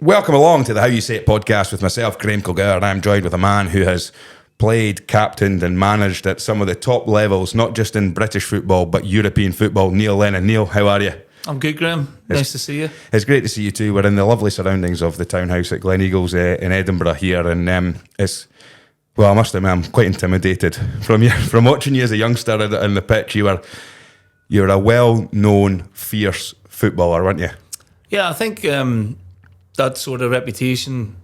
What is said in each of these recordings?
Welcome along to the How You Say It podcast with myself, Graham Kilgour, and I'm joined with a man who has played, captained and managed at some of the top levels, not just in British football, but European football, Neil Lennon. Neil, how are you? I'm good, Graham. Nice to see you. It's great to see you too. We're in the lovely surroundings of the townhouse at Gleneagles in Edinburgh here, and I must admit, I'm quite intimidated from watching you as a youngster in the pitch. You were a well-known, fierce footballer, weren't you? Yeah, I think that sort of reputation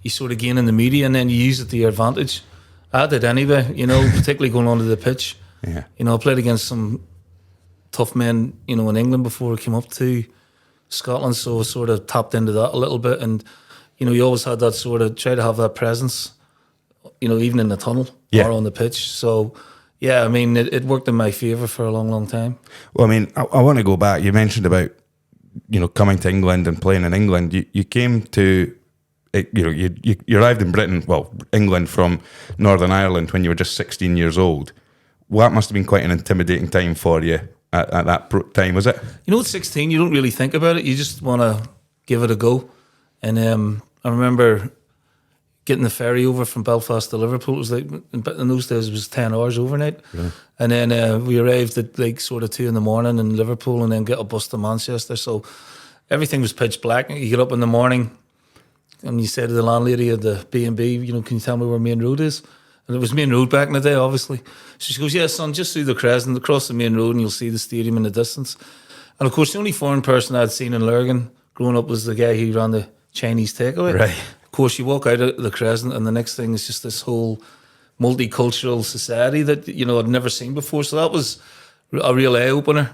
you sort of gain in the media, and then you use it to your advantage. I did anyway, particularly going onto the pitch. Yeah. I played against some tough men, in England before I came up to Scotland, so I sort of tapped into that a little bit. And, you always had that sort of, try to have that presence, even in the tunnel or on the pitch. So, yeah, I mean, it worked in my favour for a long, long time. Well, I mean, I want to go back. You mentioned about, coming to England and playing in England. You came to, you arrived in Britain, England from Northern Ireland when you were just 16 years old. Well, that must have been quite an intimidating time for you at that time, was it? At 16, you don't really think about it. You just want to give it a go. And I remember getting the ferry over from Belfast to Liverpool. It was like, in those days, it was 10 hours overnight. Really? And then we arrived at like sort of 2 a.m. in Liverpool, and then get a bus to Manchester. So everything was pitch black. You get up in the morning and you say to the landlady of the B&B, can you tell me where Main Road is? And it was Main Road back in the day, obviously. So she goes, yeah, son, just through the Crescent, across the Main Road, and you'll see the stadium in the distance. And of course, the only foreign person I'd seen in Lurgan growing up was the guy who ran the Chinese takeaway. Right. Of course, you walk out of the Crescent, and the next thing is just this whole multicultural society that, I'd never seen before. So that was a real eye-opener.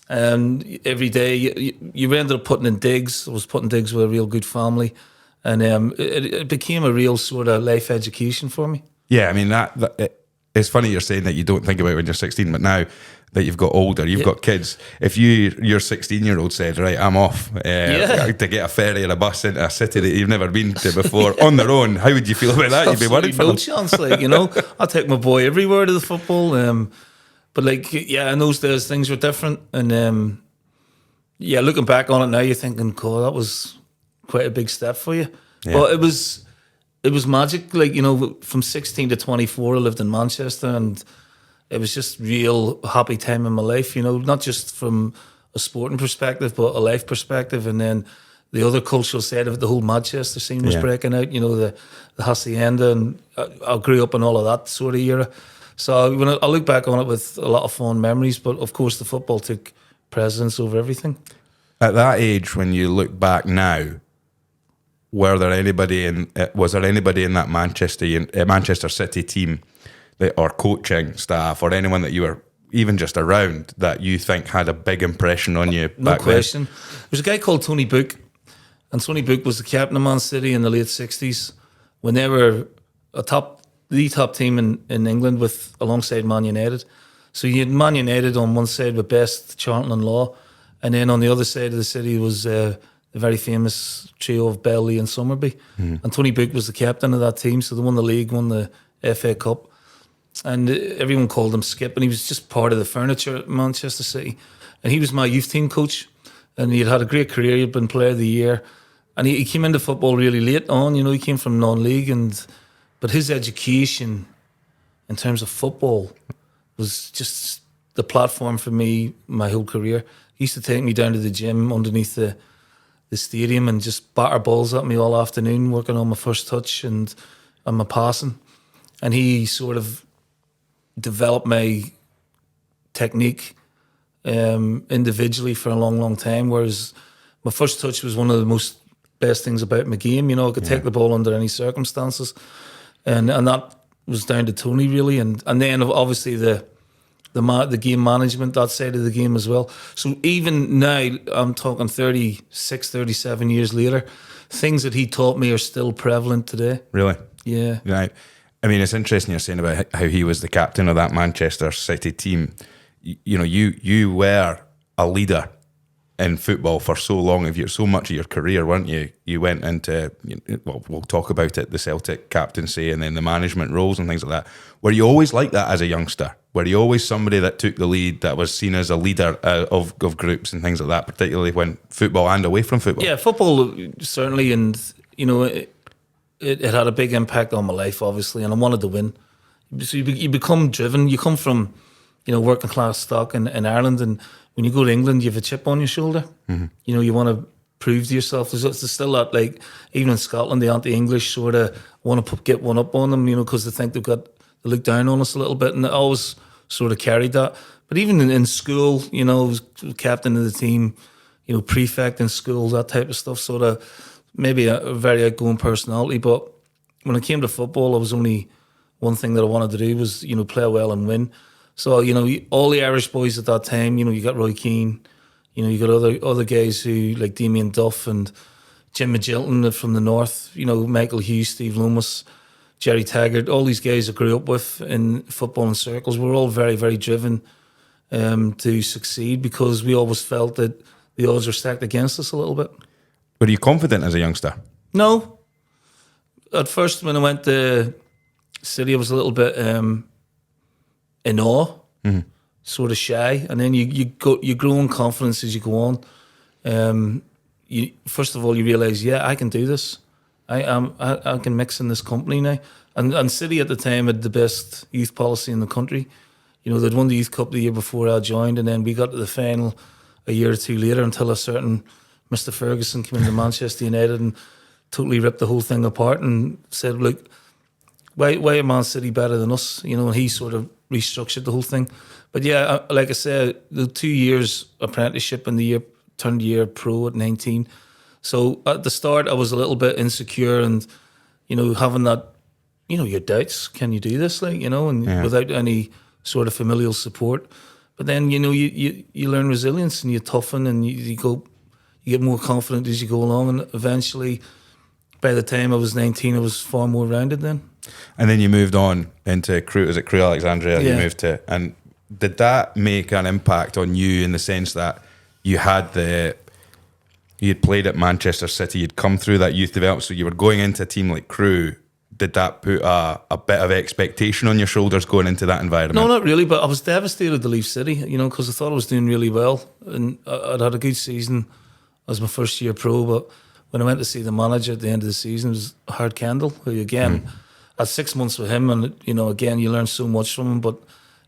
And every day, you ended up putting in digs. I was putting digs with a real good family. And it became a real sort of life education for me. Yeah, I mean, it's funny you're saying that you don't think about it when you're 16, but now that you've got older, you've got kids. If your 16-year-old said, right, I'm off to get a ferry or a bus into a city that you've never been to before on their own, how would you feel about that? You'd be worried for them. No chance, I'll take my boy everywhere to the football. But in those days, things were different. And looking back on it now, you're thinking, God, that was quite a big step for you. Yeah. But it was magic. From 16 to 24, I lived in Manchester, and it was just real happy time in my life, not just from a sporting perspective, but a life perspective. And then the other cultural side of it, the whole Manchester scene was breaking out, the Hacienda, and I grew up in all of that sort of era. So when I look back on it with a lot of fond memories, but of course the football took precedence over everything. At that age, when you look back now, was there anybody in that Manchester City team or coaching staff or anyone that you were even just around that you think had a big impression on you? No question. There was a guy called Tony Book, and Tony Book was the captain of Man City in the late 60s when they were the top team in England alongside Man United. So you had Man United on one side with Best, Charlton and Law, and then on the other side of the city was the very famous trio of Bell, Lee and Summerby. And Tony Book was the captain of that team, so they won the league, won the FA Cup, and everyone called him Skip, and he was just part of the furniture at Manchester City. And he was my youth team coach, and he had a great career. He'd been player of the year, and he came into football really late on. He came from non-league, but his education in terms of football was just the platform for me my whole career. He used to take me down to the gym underneath the stadium and just batter balls at me all afternoon, working on my first touch and my passing. And he sort of developed my technique individually for a long, long time, whereas my first touch was one of the most best things about my game. I could take the ball under any circumstances. And that was down to Tony, really. And then obviously the game management, that side of the game as well. So even now, I'm talking 36, 37 years later, things that he taught me are still prevalent today. Really? Yeah. Right. I mean, it's interesting you're saying about how he was the captain of that Manchester City team. You were a leader in football for so much of your career, weren't you? You went into, we'll talk about it, the Celtic captaincy and then the management roles and things like that. Were you always like that as a youngster? Were you always somebody that took the lead, that was seen as a leader of groups and things like that, particularly when football and away from football? Yeah, football certainly, and it had a big impact on my life, obviously, and I wanted to win. So you become driven. You come from, working class stock in Ireland, and when you go to England, you have a chip on your shoulder. Mm-hmm. You want to prove to yourself. There's still that, like, even in Scotland, the anti-English sort of want to get one up on them, because they think they look down on us a little bit, and I always sort of carried that. But even in school, I was captain of the team, prefect in school, that type of stuff, sort of maybe a very outgoing personality. But when it came to football, there was only one thing that I wanted to do was, play well and win. So, all the Irish boys at that time, you got Roy Keane, you got other guys who, like Damien Duff and Jim Magilton from the north, Michael Hughes, Steve Loomis, Jerry Taggart, all these guys I grew up with in football and circles. We're all very, very driven to succeed, because we always felt that the odds were stacked against us a little bit. Were you confident as a youngster? No. At first, when I went to City, I was a little bit in awe, sort of shy, and then you grow in confidence as you go on. First of all, you realise, I can do this. I can mix in this company now. And City at the time had the best youth policy in the country. They'd won the Youth Cup the year before I joined, and then we got to the final a year or two later, until a certain Mr. Ferguson came into Manchester United and totally ripped the whole thing apart and said, look, why are Man City better than us? And he sort of restructured the whole thing. But yeah, like I said, the 2 years apprenticeship and turned the year pro at 19. So at the start, I was a little bit insecure, and, having that, your doubts, can you do this? Without any sort of familial support. But then, you learn resilience, and you toughen, and you get more confident as you go along. And eventually, by the time I was 19, I was far more rounded then. And then you moved on into Crewe, is it Crewe Alexandra? Yeah. You moved to, and did that make an impact on you in the sense that you had played at Manchester City, you'd come through that youth development, so you were going into a team like Crewe? Did that put a bit of expectation on your shoulders going into that environment? No, not really, but I was devastated to leave City, because I thought I was doing really well, and I'd had a good season as my first year pro. But when I went to see the manager at the end of the season, it was Hard Kendall, who again, I had 6 months with him, and again, you learn so much from him. But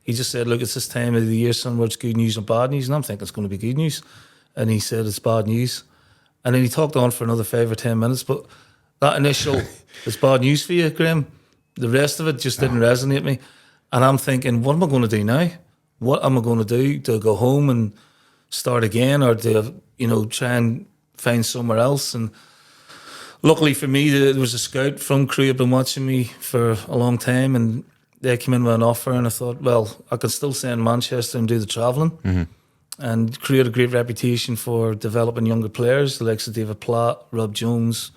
he just said, look, it's this time of the year, son, where it's good news and bad news. And I'm thinking it's going to be good news. And he said it's bad news. And then he talked on for another 5 or 10 minutes. But that initial, it's bad news for you, Graham. The rest of it just didn't resonate with me. And I'm thinking, what am I going to do now? What am I going to do? Do I go home and start again, or do I, try and find somewhere else? And luckily for me, there was a scout from Crewe who'd been watching me for a long time, and they came in with an offer, and I thought, well, I could still stay in Manchester and do the travelling. Mm-hmm. And Crewe had a great reputation for developing younger players, the likes of David Platt, Rob Jones,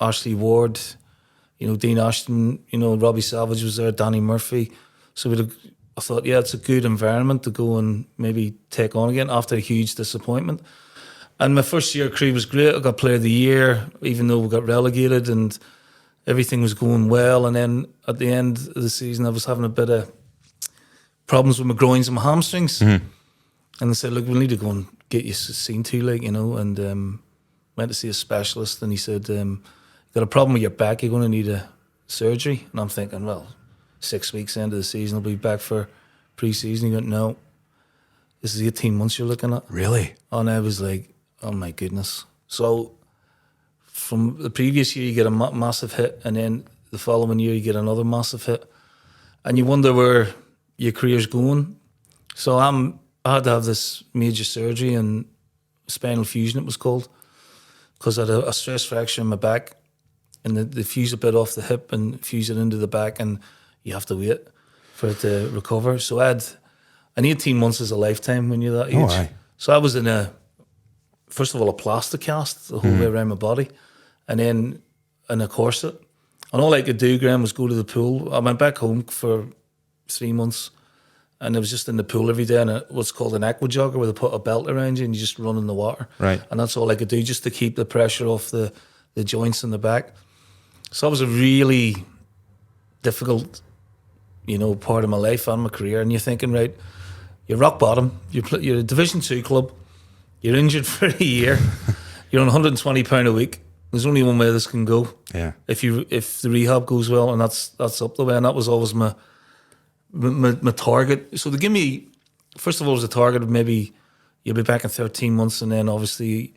Ashley Ward, Dean Ashton, Robbie Savage was there, Danny Murphy. So I thought, it's a good environment to go and maybe take on again after a huge disappointment. And my first year at Crewe was great. I got Player of the Year, even though we got relegated, and everything was going well. And then at the end of the season, I was having a bit of problems with my groins and my hamstrings. Mm-hmm. And they said, look, we'll need to go and get you seen to, and went to see a specialist, and he said, you got a problem with your back, you're going to need a surgery. And I'm thinking, well, 6 weeks into the season, I'll be back for pre-season. He went, no, this is 18 months you're looking at. Really? And I was like, oh my goodness. So from the previous year, you get a massive hit, and then the following year, you get another massive hit. And you wonder where your career's going. So I had to have this major surgery, and spinal fusion it was called, because I had a stress fracture in my back, and they fuse a bit off the hip and fuse it into the back, and you have to wait for it to recover. So I had, and 18 months is a lifetime when you're that age. Oh, aye. So I was in first of all, a plaster cast the whole way around my body, and then in a corset. And all I could do, Graham, was go to the pool. I went back home for 3 months, and I was just in the pool every day in what's called an aqua jogger, where they put a belt around you and you just run in the water. Right. And that's all I could do, just to keep the pressure off the joints in the back. So it was a really difficult part of my life and my career. And you're thinking, right, you're rock bottom. You're a Division 2 club. You're injured for a year. You're on £120 a week. There's only one way this can go. Yeah. If the rehab goes well, and that's up the way. And that was always my target. So to give me, first of all, it was a target of maybe you'll be back in 13 months, and then obviously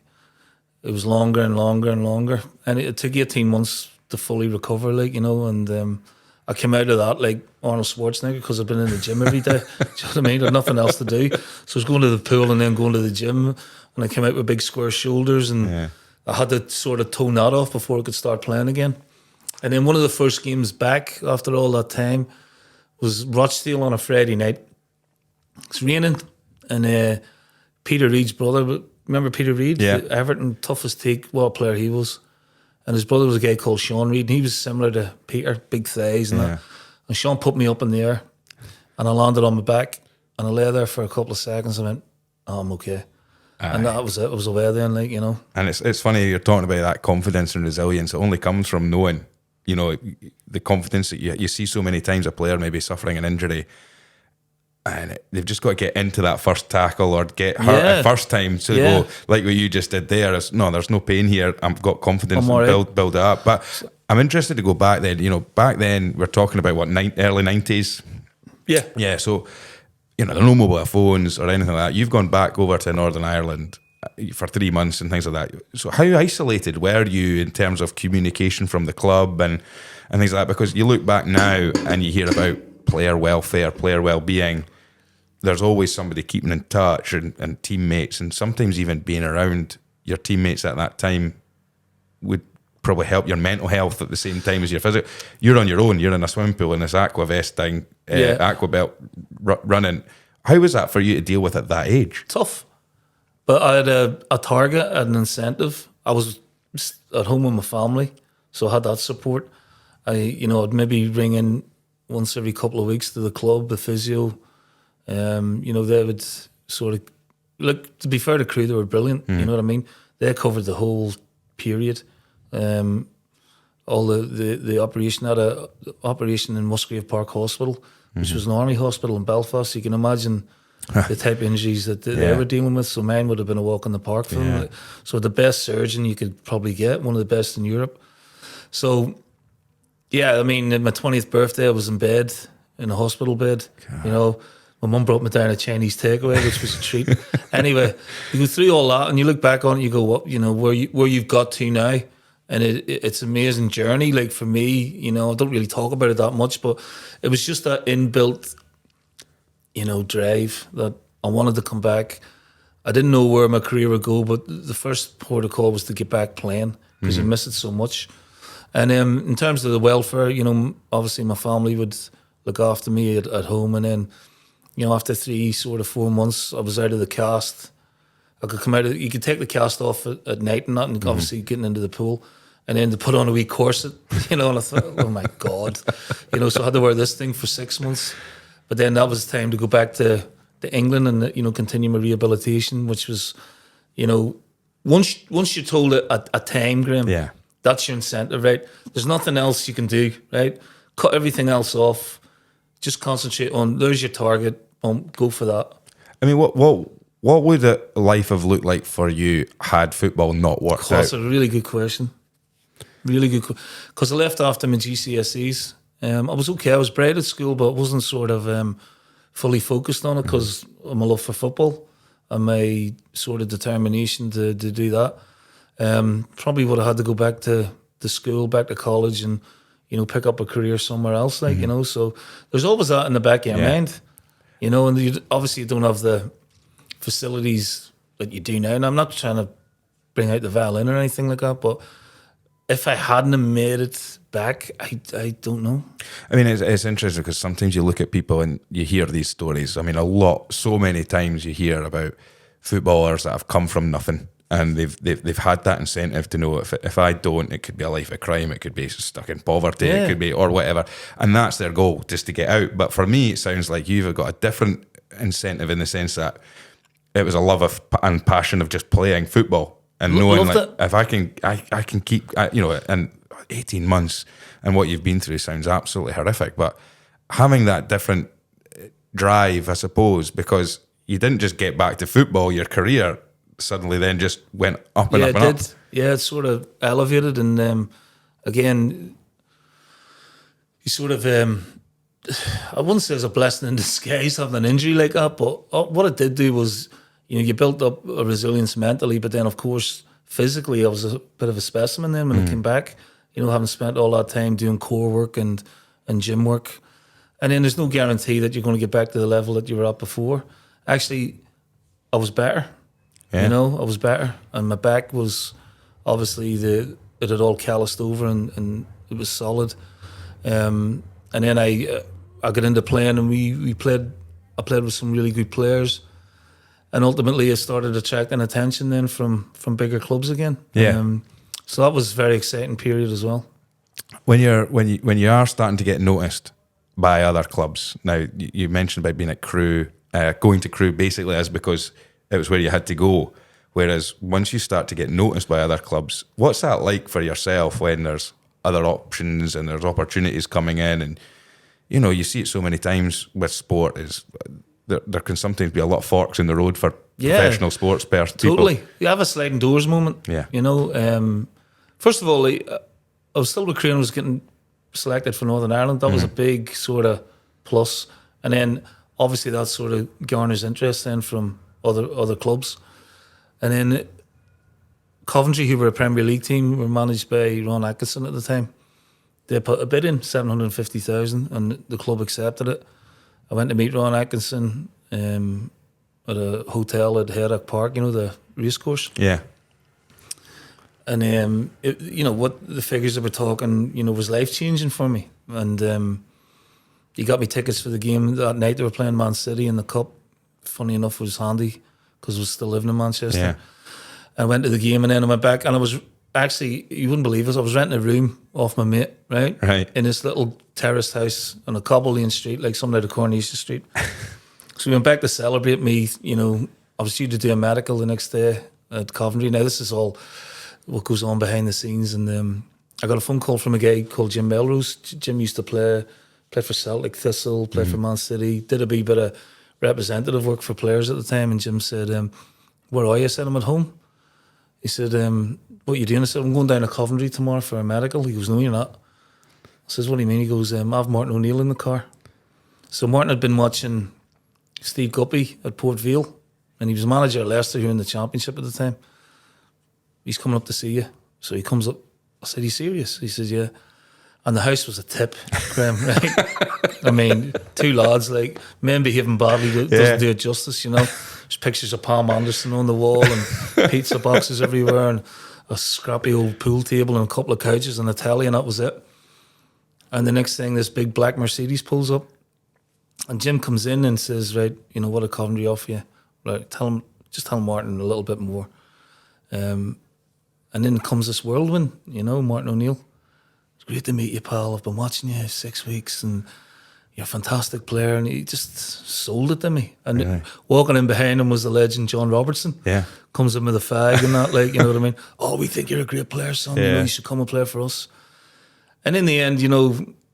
it was longer and longer and longer. And it took 18 months to fully recover, and I came out of that like Arnold Schwarzenegger because I've been in the gym every day. Do you know what I mean? I had nothing else to do. So I was going to the pool and then going to the gym, and I came out with big square shoulders, and I had to sort of tone that off before I could start playing again. And then one of the first games back after all that time was Rochdale on a Friday night. It's raining, and Peter Reid's brother, remember Peter Reid? Yeah. Everton, toughest take, what a player he was. And his brother was a guy called Sean Reid, and he was similar to Peter, big thighs and that. And Sean put me up in the air, and I landed on my back, and I lay there for a couple of seconds. I went, "Oh, I'm okay." And that was it. It was away then, And it's funny you're talking about that confidence and resilience. It only comes from knowing, the confidence that you see so many times a player maybe suffering an injury, and they've just got to get into that first tackle or get hurt the first time to go like what you just did there. No, there's no pain here. I've got confidence and build it up. But I'm interested to go back then. Back then we're talking about what early 90s. Yeah. So there are no mobile phones or anything like that. You've gone back over to Northern Ireland for 3 months and things like that. So how isolated were you in terms of communication from the club and things like that? Because you look back now and you hear about player welfare, player well-being. There's always somebody keeping in touch and teammates, and sometimes even being around your teammates at that time would probably help your mental health at the same time as your physical. You're on your own. You're in a swimming pool in this aqua vest thing, aqua belt running. How was that for you to deal with at that age? Tough. But I had a target, an incentive. I was at home with my family, so I had that support. I'd maybe ring in once every couple of weeks to the club, the physio. They would sort of look. To be fair to Crewe, they were brilliant. You know what I mean? They covered the whole period. All the operation had a operation in Musgrave Park Hospital, which was an army hospital in Belfast. You can imagine the type of injuries that they were dealing with. So mine would have been a walk in the park for them. So the best surgeon you could probably get, one of the best in Europe. So at my 20th birthday, I was in bed, in a hospital bed. God. My mum brought me down a Chinese takeaway, which was a treat. Anyway, you go through all that and you look back on it, you go, what, where you've got to now. And it's an amazing journey. Like for me, I don't really talk about it that much, but it was just that inbuilt, drive that I wanted to come back. I didn't know where my career would go, but the first port of call was to get back playing because I missed it so much. And in terms of the welfare, obviously my family would look after me at home, and then after 4 months, I was out of the cast. I could come out you could take the cast off at night and that, and obviously getting into the pool, and then to put on a wee corset, and I thought, oh my God, so I had to wear this thing for 6 months. But then that was time to go back to England and, continue my rehabilitation, which was, once you're told a time, Graham, that's your incentive, right? There's nothing else you can do, right? Cut everything else off. Just concentrate on, there's your target. Go for that. I mean, what would a life have looked like for you had football not worked out? That's a really good question. Really good, because I left after my GCSEs. I was okay. I was bright at school, but I wasn't sort of fully focused on it because of my love for football and my sort of determination to do that. Probably would have had to go back to school, back to college, and pick up a career somewhere else. So there's always that in the back of your mind. And you obviously don't have the facilities that you do now. And I'm not trying to bring out the violin or anything like that, but if I hadn't have made it back, I don't know. I mean, it's interesting because sometimes you look at people and you hear these stories. I mean, so many times you hear about footballers that have come from nothing, and they've had that incentive to know if I don't, it could be a life of crime, it could be stuck in poverty, it could be, or whatever, and that's their goal, just to get out. But for me, it sounds like you've got a different incentive in the sense that it was a love and passion of just playing football and knowing like, if I can keep, and 18 months and what you've been through sounds absolutely horrific, but having that different drive, I suppose, because you didn't just get back to football, your career suddenly then just went up and up and up. Yeah, it sort of elevated, and again, you sort of, I wouldn't say it's a blessing in disguise having an injury like that, but what it did do was, you built up a resilience mentally, but then of course physically I was a bit of a specimen then when I came back, having spent all that time doing core work and gym work. And then there's no guarantee that you're going to get back to the level that you were at before. Actually, I was better. Yeah. I was better. And my back was obviously, it had all calloused over and it was solid. And then I got into playing, and I played with some really good players. And ultimately I started attracting attention then from bigger clubs again. Yeah. So that was a very exciting period as well. When you are starting to get noticed by other clubs, now you mentioned about being at Crewe, going to Crewe basically as because it was where you had to go. Whereas once you start to get noticed by other clubs, what's that like for yourself when there's other options and there's opportunities coming in? And you see it so many times with sport is there can sometimes be a lot of forks in the road for professional sports people. Totally. You have a sliding doors moment. Yeah. First of all, I was still with Crewe and was getting selected for Northern Ireland. That was a big sort of plus. And then obviously that sort of garners interest then from other clubs. And then Coventry, who were a Premier League team, were managed by Ron Atkinson at the time. They put a bid in, 750,000, and the club accepted it. I went to meet Ron Atkinson at a hotel at Haddock Park, the racecourse. Yeah. And what the figures that were talking, was life changing for me. And he got me tickets for the game that night. They were playing Man City in the cup. Funny enough, it was handy because I was still living in Manchester. Yeah. I went to the game, and then I went back, and I was actually, you wouldn't believe it, I was renting a room off my mate, right? In this little terraced house on a cobble lane street, like something out of Coronation Street. So we went back to celebrate me. I was due to do a medical the next day at Coventry. Now this is all what goes on behind the scenes, and I got a phone call from a guy called Jim Melrose. Jim used to play for Celtic, Thistle, played for Man City, did a wee bit of representative work for players at the time. And Jim said, "Where are you?" I said, "I'm at home." He said, "What are you doing?" I said, "I'm going down to Coventry tomorrow for a medical." He goes, "No, you're not." I says, "What do you mean?" He goes, "I have Martin O'Neill in the car." So Martin had been watching Steve Guppy at Port Vale, and he was manager at Leicester, who were in the Championship at the time. "He's coming up to see you." So he comes up. I said, "Are you serious?" He says, "Yeah." And the house was a tip, Graham, right? I mean, two lads, like, men behaving badly doesn't do it justice, There's pictures of Pam Anderson on the wall and pizza boxes everywhere and a scrappy old pool table and a couple of couches and a telly, and that was it. And the next thing, this big black Mercedes pulls up, and Jim comes in and says, "Right, what a Coventry offer you. Right, just tell Martin a little bit more." And then comes this whirlwind, Martin O'Neill. "It's great to meet you, pal. I've been watching you 6 weeks and you're a fantastic player." And he just sold it to me. And walking in behind him was the legend John Robertson. Yeah. Comes in with a fag and that, like, you know what I mean? "Oh, we think you're a great player, son. Yeah. You should come and play for us." And in the end,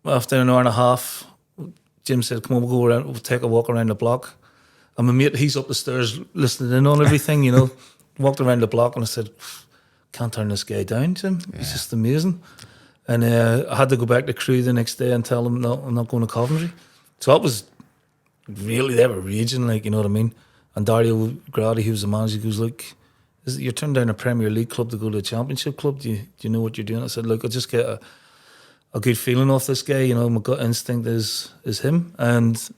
after an hour and a half, Jim said, "Come on, we'll go around, we'll take a walk around the block." And my mate, he's up the stairs listening in on everything, Walked around the block, and I said, "Can't turn this guy down, Jim. He's just amazing." And I had to go back to Crewe the next day and tell them, "No, I'm not going to Coventry." So that was really, they were raging, like, you know what I mean? And Dario Gradi, who was the manager, goes, "Look, you're turning down a Premier League club to go to a Championship club. Do you know what you're doing?" I said, "Look, I just get a good feeling off this guy. My gut instinct is him." And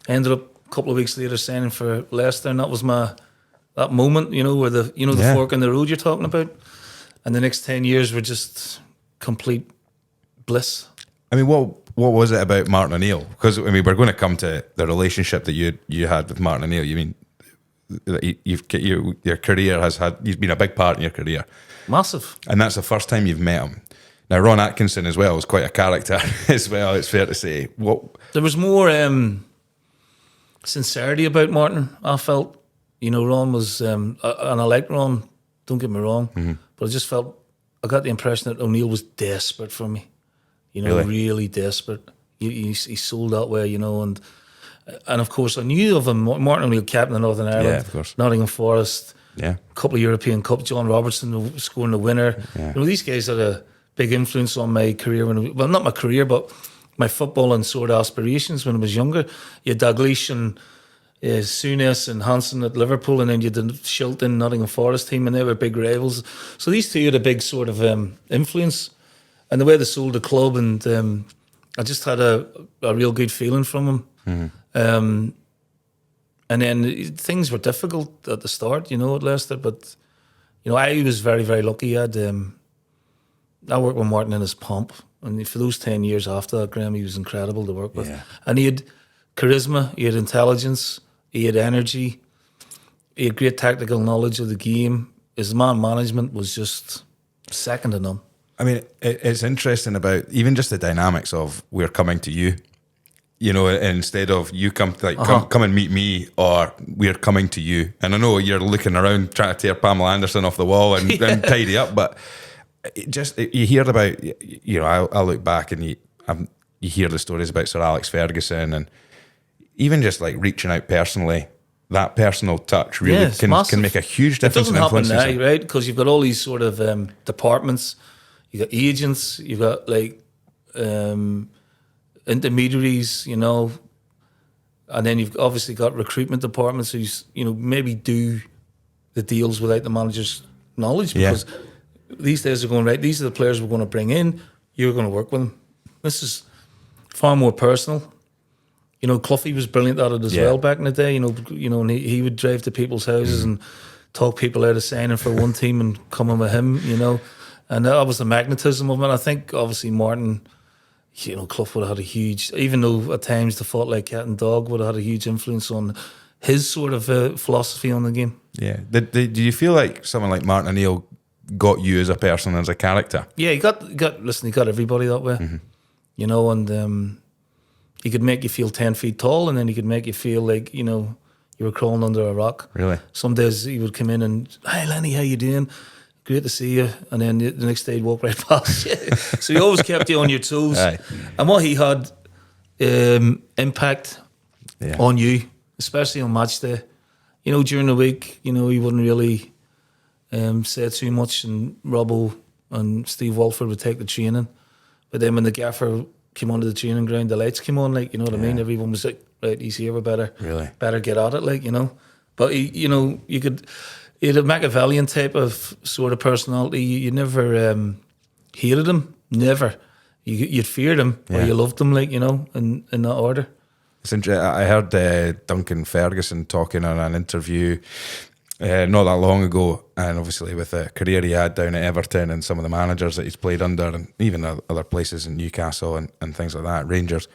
I ended up a couple of weeks later signing for Leicester, and that was that moment, where the fork in the road you're talking about. And the next 10 years were just complete bliss. I mean, what was it about Martin O'Neill? Because we're going to come to the relationship that you had with Martin O'Neill. You mean your career he's been a big part in your career, massive, and that's the first time you've met him. Now, Ron Atkinson as well was quite a character as well. It's fair to say. There was more sincerity about Martin, I felt. Ron was, and I liked Ron. Don't get me wrong, but I just felt, I got the impression that O'Neill was desperate for me. Really desperate. he's sold that way, you know, and of course I knew of him. Martin O'Neill, captain of Northern Ireland, Yeah, of course. Nottingham Forest, Yeah. a couple of European Cups, John Robertson scoring the winner. Yeah. You know, these guys had a big influence on my career. Well, not my career, but my footballing sort of aspirations when I was younger. You had Dalglish and Souness and Hansen at Liverpool, and then you had the Shilton Nottingham Forest team, and they were big rivals. So these two had a big sort of influence, and the way they sold the club, and I just had a real good feeling from them. Mm-hmm. And then things were difficult at the start, you know, at Leicester, but you know, I was very, very lucky. I worked with Martin in his pomp, and for those 10 years after that, Graham, he was incredible to work with. Yeah. And he had charisma, he had intelligence, he had energy, he had great tactical knowledge of the game. His man management was just second to none. I mean, it's interesting about even just the dynamics of we're coming to you, you know, instead of you come and meet me, or we're coming to you. And I know you're looking around trying to tear Pamela Anderson off the wall and tidy up, but you hear about, you know, I look back and you hear the stories about Sir Alex Ferguson, and even just like reaching out personally, that personal touch really can make a huge difference. It doesn't happen now, right? Because you've got all these sort of departments. You've got agents, you've got like intermediaries, you know, and then you've obviously got recruitment departments who's, you know, maybe do the deals without the manager's knowledge, because these days are going, right, these are the players we're going to bring in, you're going to work with them. This is far more personal. You know, Cloughie was brilliant at it as well back in the day, you know, and he would drive to people's houses and talk people out of signing for one team and coming with him, you know. And that was the magnetism of it. I think, obviously, Martin, you know, Clough would have had a huge, even though at times they fought like cat and dog, would have had a huge influence on his sort of philosophy on the game. Yeah. Do you feel like someone like Martin O'Neill got you as a person, as a character? Yeah, he got everybody that way. Mm-hmm. You know, and he could make you feel 10 feet tall, and then he could make you feel like, you know, you were crawling under a rock. Really? Some days he would come in and, "Hi Lenny, how you doing? Great to see you." And then the next day he'd walk right past you. So he always kept you on your toes. Aye. And what he had impact on you, especially on match day. You know, during the week, you know, he wouldn't really say too much, and Robbo and Steve Walford would take the training. But then when the gaffer came onto the training ground, the lights came on, like, you know what I mean? Everyone was like, right, he's here, we better get at it, like, you know. But, he had a Machiavellian type of sort of personality. You never hated him, never. You'd feared him, or you loved him, like, you know, in that order. It's interesting. I heard Duncan Ferguson talking on an interview not that long ago, and obviously with the career he had down at Everton and some of the managers that he's played under, and even other places in Newcastle and things like that, Rangers,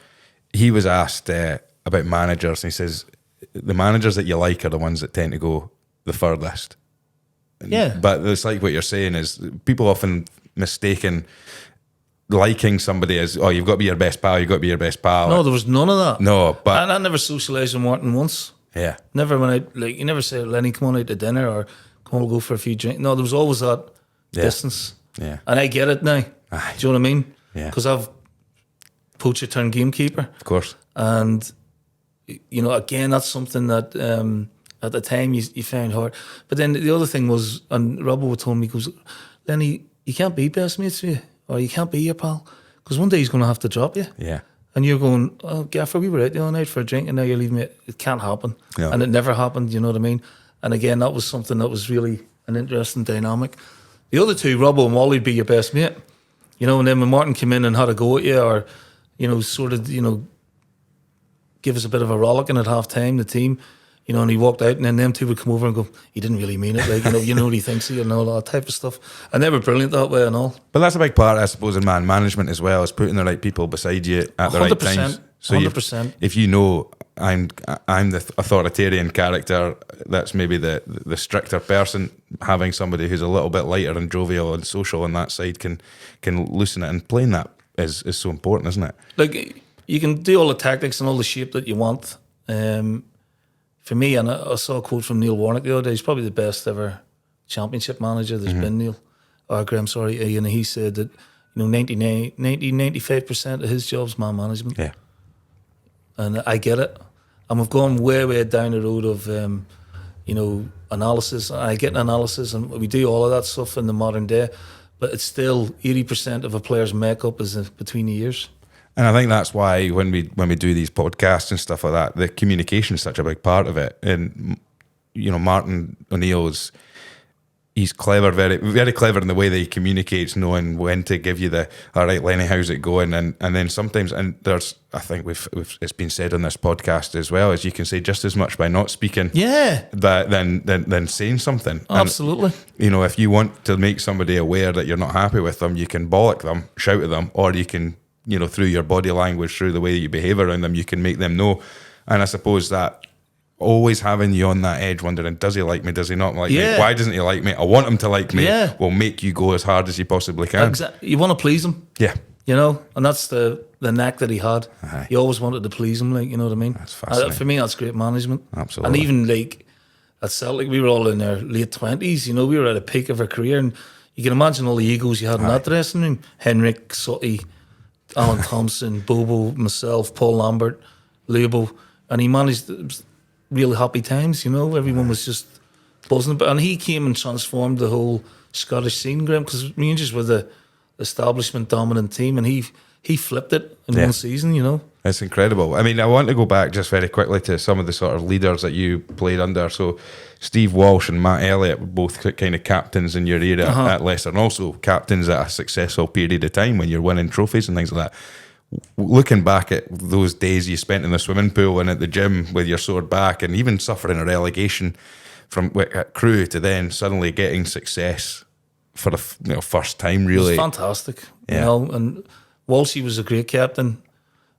he was asked about managers, and he says, the managers that you like are the ones that tend to go the furthest. But it's like what you're saying is people often mistaken liking somebody as, oh, you've got to be your best pal, you've got to be your best pal. No, there was none of that. No, but I never socialised with Martin once. Yeah. Never went out, like, you never said, "Lenny, come on out to dinner," or "Come on, we'll go for a few drinks." No, there was always that distance. Yeah. And I get it now. Aye. Do you know what I mean? Yeah. Because I've poacher turned gamekeeper. Of course. And, you know, again, that's something that at the time you found hard. But then the other thing was, and Robbo told me, he goes, "Lenny, you can't be best mates with you, or you can't be your pal, because one day he's going to have to drop you." Yeah. And you're going, "Oh, Gaffer, we were out the other night for a drink, and now you're leaving me." It can't happen. Yeah. And it never happened, you know what I mean? And again, that was something that was really an interesting dynamic. The other two, Robbo and Wally, would be your best mate. You know, and then when Martin came in and had a go at you, or, you know, sort of, you know, give us a bit of a rollicking at half time, the team, you know, and he walked out, and then them two would come over and go, "He didn't really mean it," like, you know what he thinks of you, and all that type of stuff. And they were brilliant that way and all. But that's a big part, I suppose, in man management as well, is putting the right people beside you at the right times. So 100%. If you know I'm the authoritarian character, that's maybe the stricter person, having somebody who's a little bit lighter and jovial and social on that side can loosen it, and playing that is so important, isn't it? Like, you can do all the tactics and all the shape that you want. For me, and I saw a quote from Neil Warnock the other day, he's probably the best ever championship manager there's been, Neil. Or Graham, sorry. And he said that, you know, 95% of his job's man management. Yeah. and I get it. And we've gone way down the road of, analysis. I get analysis, and we do all of that stuff in the modern day. But it's still 80% of a player's makeup is between the ears. And I think that's why when we do these podcasts and stuff like that, the communication is such a big part of it. And Martin O'Neill's, he's clever, very very clever in the way that he communicates, knowing when to give you the all right, Lenny, how's it going? And then sometimes, and there's, I think we've it's been said on this podcast as well, as you can say just as much by not speaking, than saying something. Absolutely. And, if you want to make somebody aware that you're not happy with them, you can bollock them, shout at them, or you can, through your body language, through the way that you behave around them, you can make them know. And I suppose that always having you on that edge, wondering, does he like me? Does he not like me? Why doesn't he like me? I want him to like me. Will make you go as hard as you possibly can. Exactly. You want to please him. Yeah. And that's the knack that he had. Aye. He always wanted to please him, you know what I mean? That's fascinating. For me, that's great management. Absolutely. And even at Celtic, we were all in our late 20s, we were at a peak of our career, and you can imagine all the egos you had in that dressing room. Henrik, Sutty, Alan Thompson, Bobo, myself, Paul Lambert, Lubo, and he managed really happy times, everyone was just buzzing. And he came and transformed the whole Scottish scene, Graham, because Rangers were the establishment dominant team, and he flipped it in one season, It's incredible. I mean, I want to go back just very quickly to some of the sort of leaders that you played under. So Steve Walsh and Matt Elliott were both kind of captains in your era at Leicester, and also captains at a successful period of time when you're winning trophies and things like that. Looking back at those days you spent in the swimming pool and at the gym with your sore back, and even suffering a relegation from at Crewe to then suddenly getting success for the first time, really. It was fantastic, and Walshy was a great captain.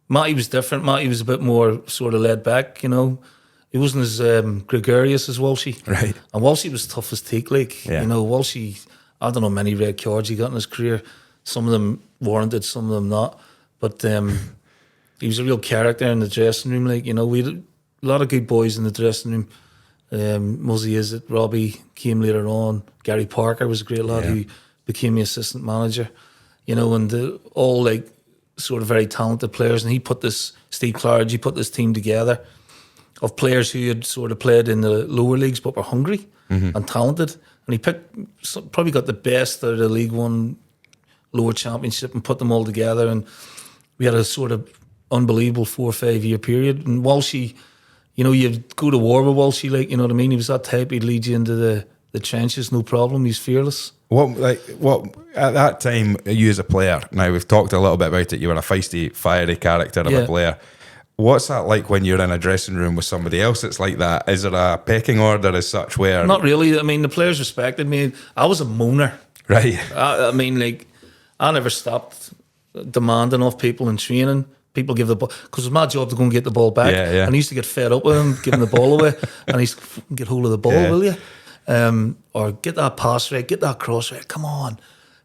Matty was different. Matty was a bit more sort of laid back, He wasn't as gregarious as Walshy. Right. And Walshy was tough as teak, Walshy, I don't know how many red cards he got in his career. Some of them warranted, some of them not. But he was a real character in the dressing room. We had a lot of good boys in the dressing room. Muzzy Izzet, Robbie came later on. Gary Parker was a great lad who became the assistant manager. And all sort of very talented players. And Steve Clargy put this team together of players who had sort of played in the lower leagues but were hungry and talented. And he probably got the best out of the League One lower championship and put them all together. And we had a sort of unbelievable 4 or 5 year period. And Walshy, you'd go to war with Walshy, you know what I mean? He was that type, he'd lead you into the trenches, no problem. He's fearless. What at that time, you as a player, now we've talked a little bit about it, you were a feisty, fiery character of a player. What's that like when you're in a dressing room with somebody else that's like that? Is there a pecking order as such where... Not really. I mean, the players respected me. I was a moaner. Right. I mean, I never stopped demanding of people in training. People give the ball, because it was my job to go and get the ball back. Yeah. And I used to get fed up with them, giving the ball away. And I used to get hold of the ball, will you? Or get that pass right, get that cross right, come on.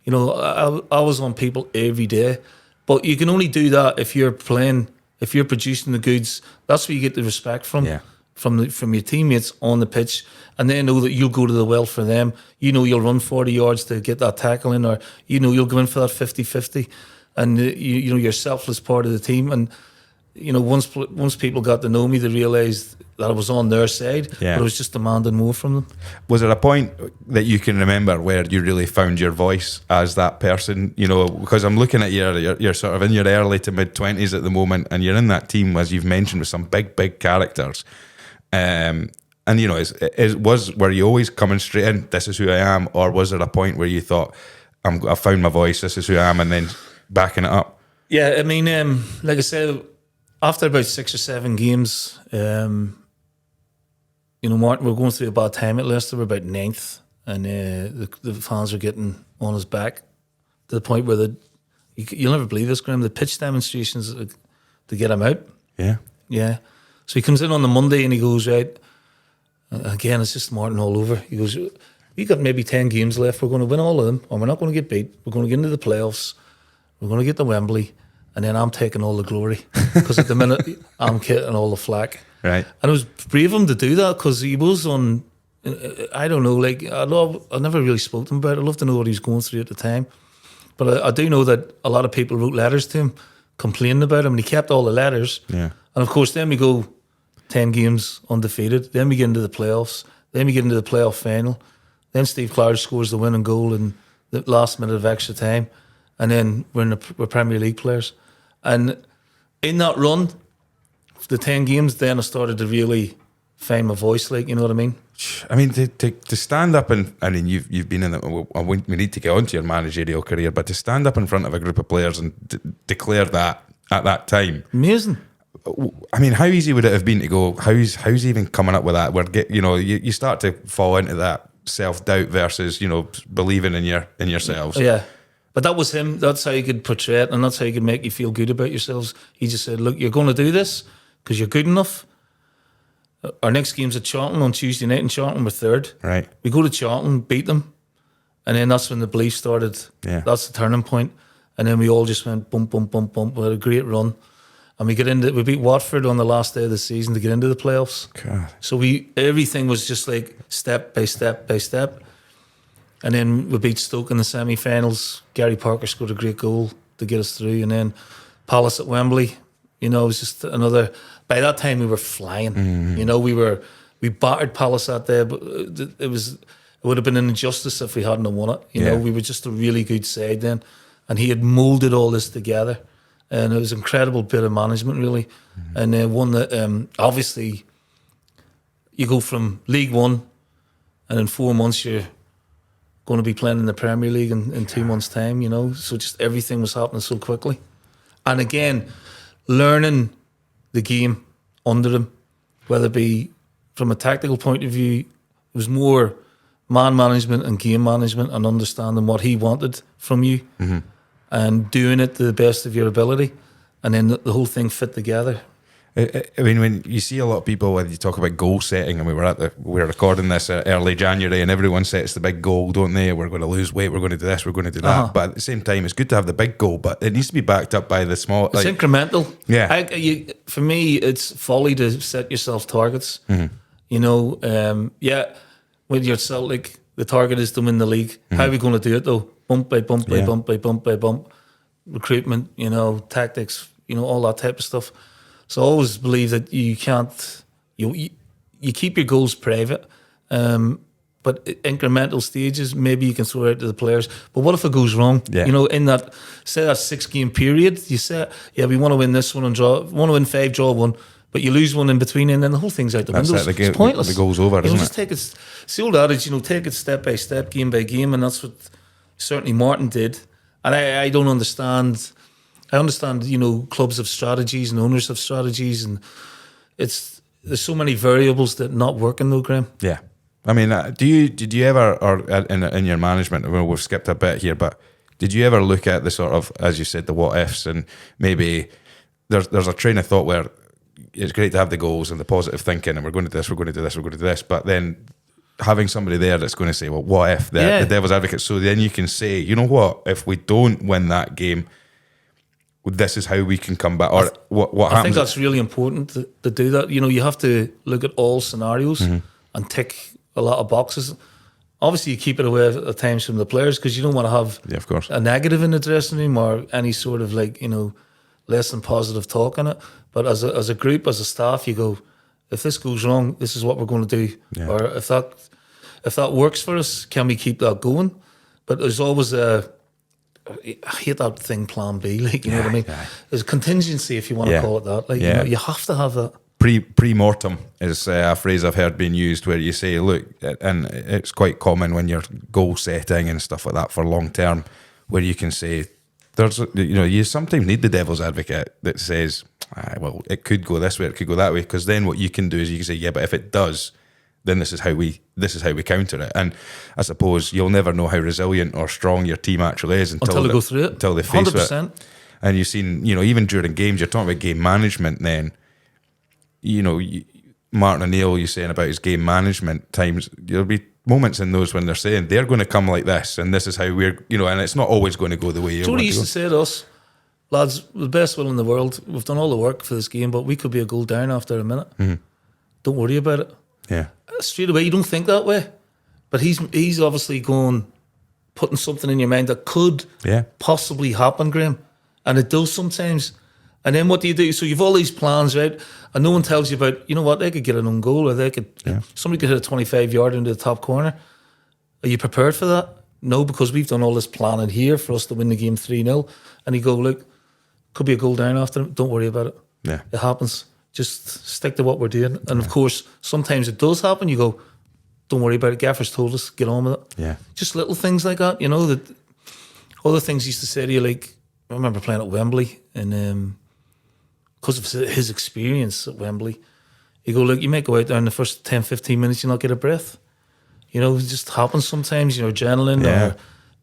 I was on people every day. But you can only do that if you're playing, if you're producing the goods. That's where you get the respect from. From your teammates on the pitch, and they know that you'll go to the well for them. You'll run 40 yards to get that tackle in, or you'll go in for that 50-50, and you're selfless part of the team. And once people got to know me, they realised that I was on their side, but I was just demanding more from them. Was there a point that you can remember where you really found your voice as that person? Because I'm looking at you're sort of in your early to mid 20s at the moment, and you're in that team, as you've mentioned, with some big characters. And were you always coming straight in, this is who I am, or was there a point where you thought, I found my voice, this is who I am, and then backing it up? Yeah, I mean, like I said, after about 6 or 7 games, Martin, we're going through a bad time at Leicester. We're about 9th, and the fans are getting on his back to the point where you'll never believe this, Graham, the pitch demonstrations to get him out. Yeah. So he comes in on the Monday and he goes, right, again, it's just Martin all over. He goes, we got maybe 10 games left. We're going to win all of them, or we're not going to get beat. We're going to get into the playoffs. We're going to get to Wembley, and then I'm taking all the glory, because at the minute I'm getting all the flack. Right. And it was brave of him to do that, because he was on, I don't know, I never really spoke to him about it. I'd love to know what he was going through at the time. But I do know that a lot of people wrote letters to him complaining about him, and he kept all the letters. Yeah. And of course, then we go 10 games undefeated. Then we get into the playoffs. Then we get into the playoff final. Then Steve Clark scores the winning goal in the last minute of extra time. And then we're Premier League players. And in that run, the 10 games, then I started to really find my voice, like, you know what I mean? I mean, to stand up and I mean, you've been in it. We need to get onto your managerial career, but to stand up in front of a group of players and declare that at that time, amazing. I mean, how easy would it have been to go? How's even coming up with that? Where you start to fall into that self-doubt versus believing in yourselves. Yeah, but that was him. That's how you could portray it, and that's how you could make you feel good about yourselves. He just said, "Look, you're going to do this because you're good enough." Our next game's at Charlton on Tuesday night in Charlton. We're third. Right. We go to Charlton, beat them, and then that's when the belief started. Yeah. That's the turning point. And then we all just went bump, bump, bump, bump. We had a great run. And we beat Watford on the last day of the season to get into the playoffs. God. So everything was just like step by step by step. And then we beat Stoke in the semi-finals. Gary Parker scored a great goal to get us through. And then Palace at Wembley. It was just another. By that time, we were flying. Mm-hmm. We battered Palace that day, but it would have been an injustice if we hadn't won it. We were just a really good side then, and he had moulded all this together, and it was an incredible bit of management, really. Mm-hmm. And one that obviously you go from League One, and in 4 months you're going to be playing in the Premier League in 2 months' time. So just everything was happening so quickly, and again, learning the game under him, whether it be from a tactical point of view, it was more man management and game management and understanding what he wanted from you, mm-hmm. and doing it to the best of your ability, and then the whole thing fit together. I mean, when you see a lot of people, when you talk about goal setting, and we were recording this early January, and everyone sets the big goal, don't they? We're going to lose weight, we're going to do this, we're going to do that. Uh-huh. But at the same time, it's good to have the big goal, but it needs to be backed up by the small. It's incremental. Yeah. For me, it's folly to set yourself targets. Mm-hmm. With your Celtic, the target is to win the league. Mm-hmm. How are we going to do it though? Bump by bump by bump by bump by bump. Recruitment, tactics, all that type of stuff. So I always believe that you can't, you keep your goals private, but incremental stages, maybe you can throw it out to the players. But what if it goes wrong? Yeah. In that 6-game period, you say, we want to win this one and want to win 5, draw 1, but you lose one in between, and then the whole thing's out the window. It's pointless. The goal's over, isn't it? Just take it. It's the old adage, take it step by step, game by game, and that's what certainly Martin did. And I don't understand. I understand, clubs have strategies and owners have strategies, and there's so many variables that not working though, Graham. Yeah, I mean, did you ever, or in your management? Well, we've skipped a bit here, but did you ever look at the sort of, as you said, the what ifs, and maybe there's a train of thought where it's great to have the goals and the positive thinking, and we're going to do this, we're going to do this, we're going to do this, but then having somebody there that's going to say, well, what if the devil's advocate? So then you can say, you know what, if we don't win that game, this is how we can come back, or what happens. I think that's really important to do that. You have to look at all scenarios, mm-hmm. and tick a lot of boxes. Obviously, you keep it away at times from the players because you don't want to have of course. A negative in the dressing room or any sort of less than positive talk in it. But as a group, as a staff, you go, if this goes wrong, this is what we're going to do. Yeah. Or if that works for us, can we keep that going? But there's always I hate that thing, plan B, you know what I mean? Yeah. There's contingency, if you want to call it that. You have to have that. Pre-mortem is a phrase I've heard being used where you say, look, and it's quite common when you're goal setting and stuff like that for long term, where you can say, you sometimes need the devil's advocate that says, well, it could go this way, it could go that way, because then what you can do is you can say, but if it does, then this is how we counter it. And I suppose you'll never know how resilient or strong your team actually is until they go through it, until they face 100%. it. And you've seen, even during games, you're talking about game management. Then, Martin O'Neill, you're saying about his game management times. There'll be moments in those when they're saying they're going to come like this, and this is how we're, and it's not always going to go the way you want. Jody used to say to us, lads, the best will in the world. We've done all the work for this game, but we could be a goal down after a minute. Mm-hmm. Don't worry about it. Yeah. Straight away, you don't think that way, but he's obviously putting something in your mind that could possibly happen, Graham, and it does sometimes. And then what do you do? So you've all these plans, right? And no one tells you about, you know what, they could get an own goal, or they could, somebody could hit a 25-yard into the top corner. Are you prepared for that? No, because we've done all this planning here for us to win the game 3-0. And you go, look, could be a goal down after them. Don't worry about it. Yeah. It happens. Just stick to what we're doing. And of course, sometimes it does happen. You go, don't worry about it. Gaffer's told us, get on with it. Yeah. Just little things like that, you know, that other things he used to say to you, like, I remember playing at Wembley, and because of his experience at Wembley, you go, look, you might go out there in the first 10, 15 minutes, you not get a breath. You know, it just happens sometimes, you know, adrenaline.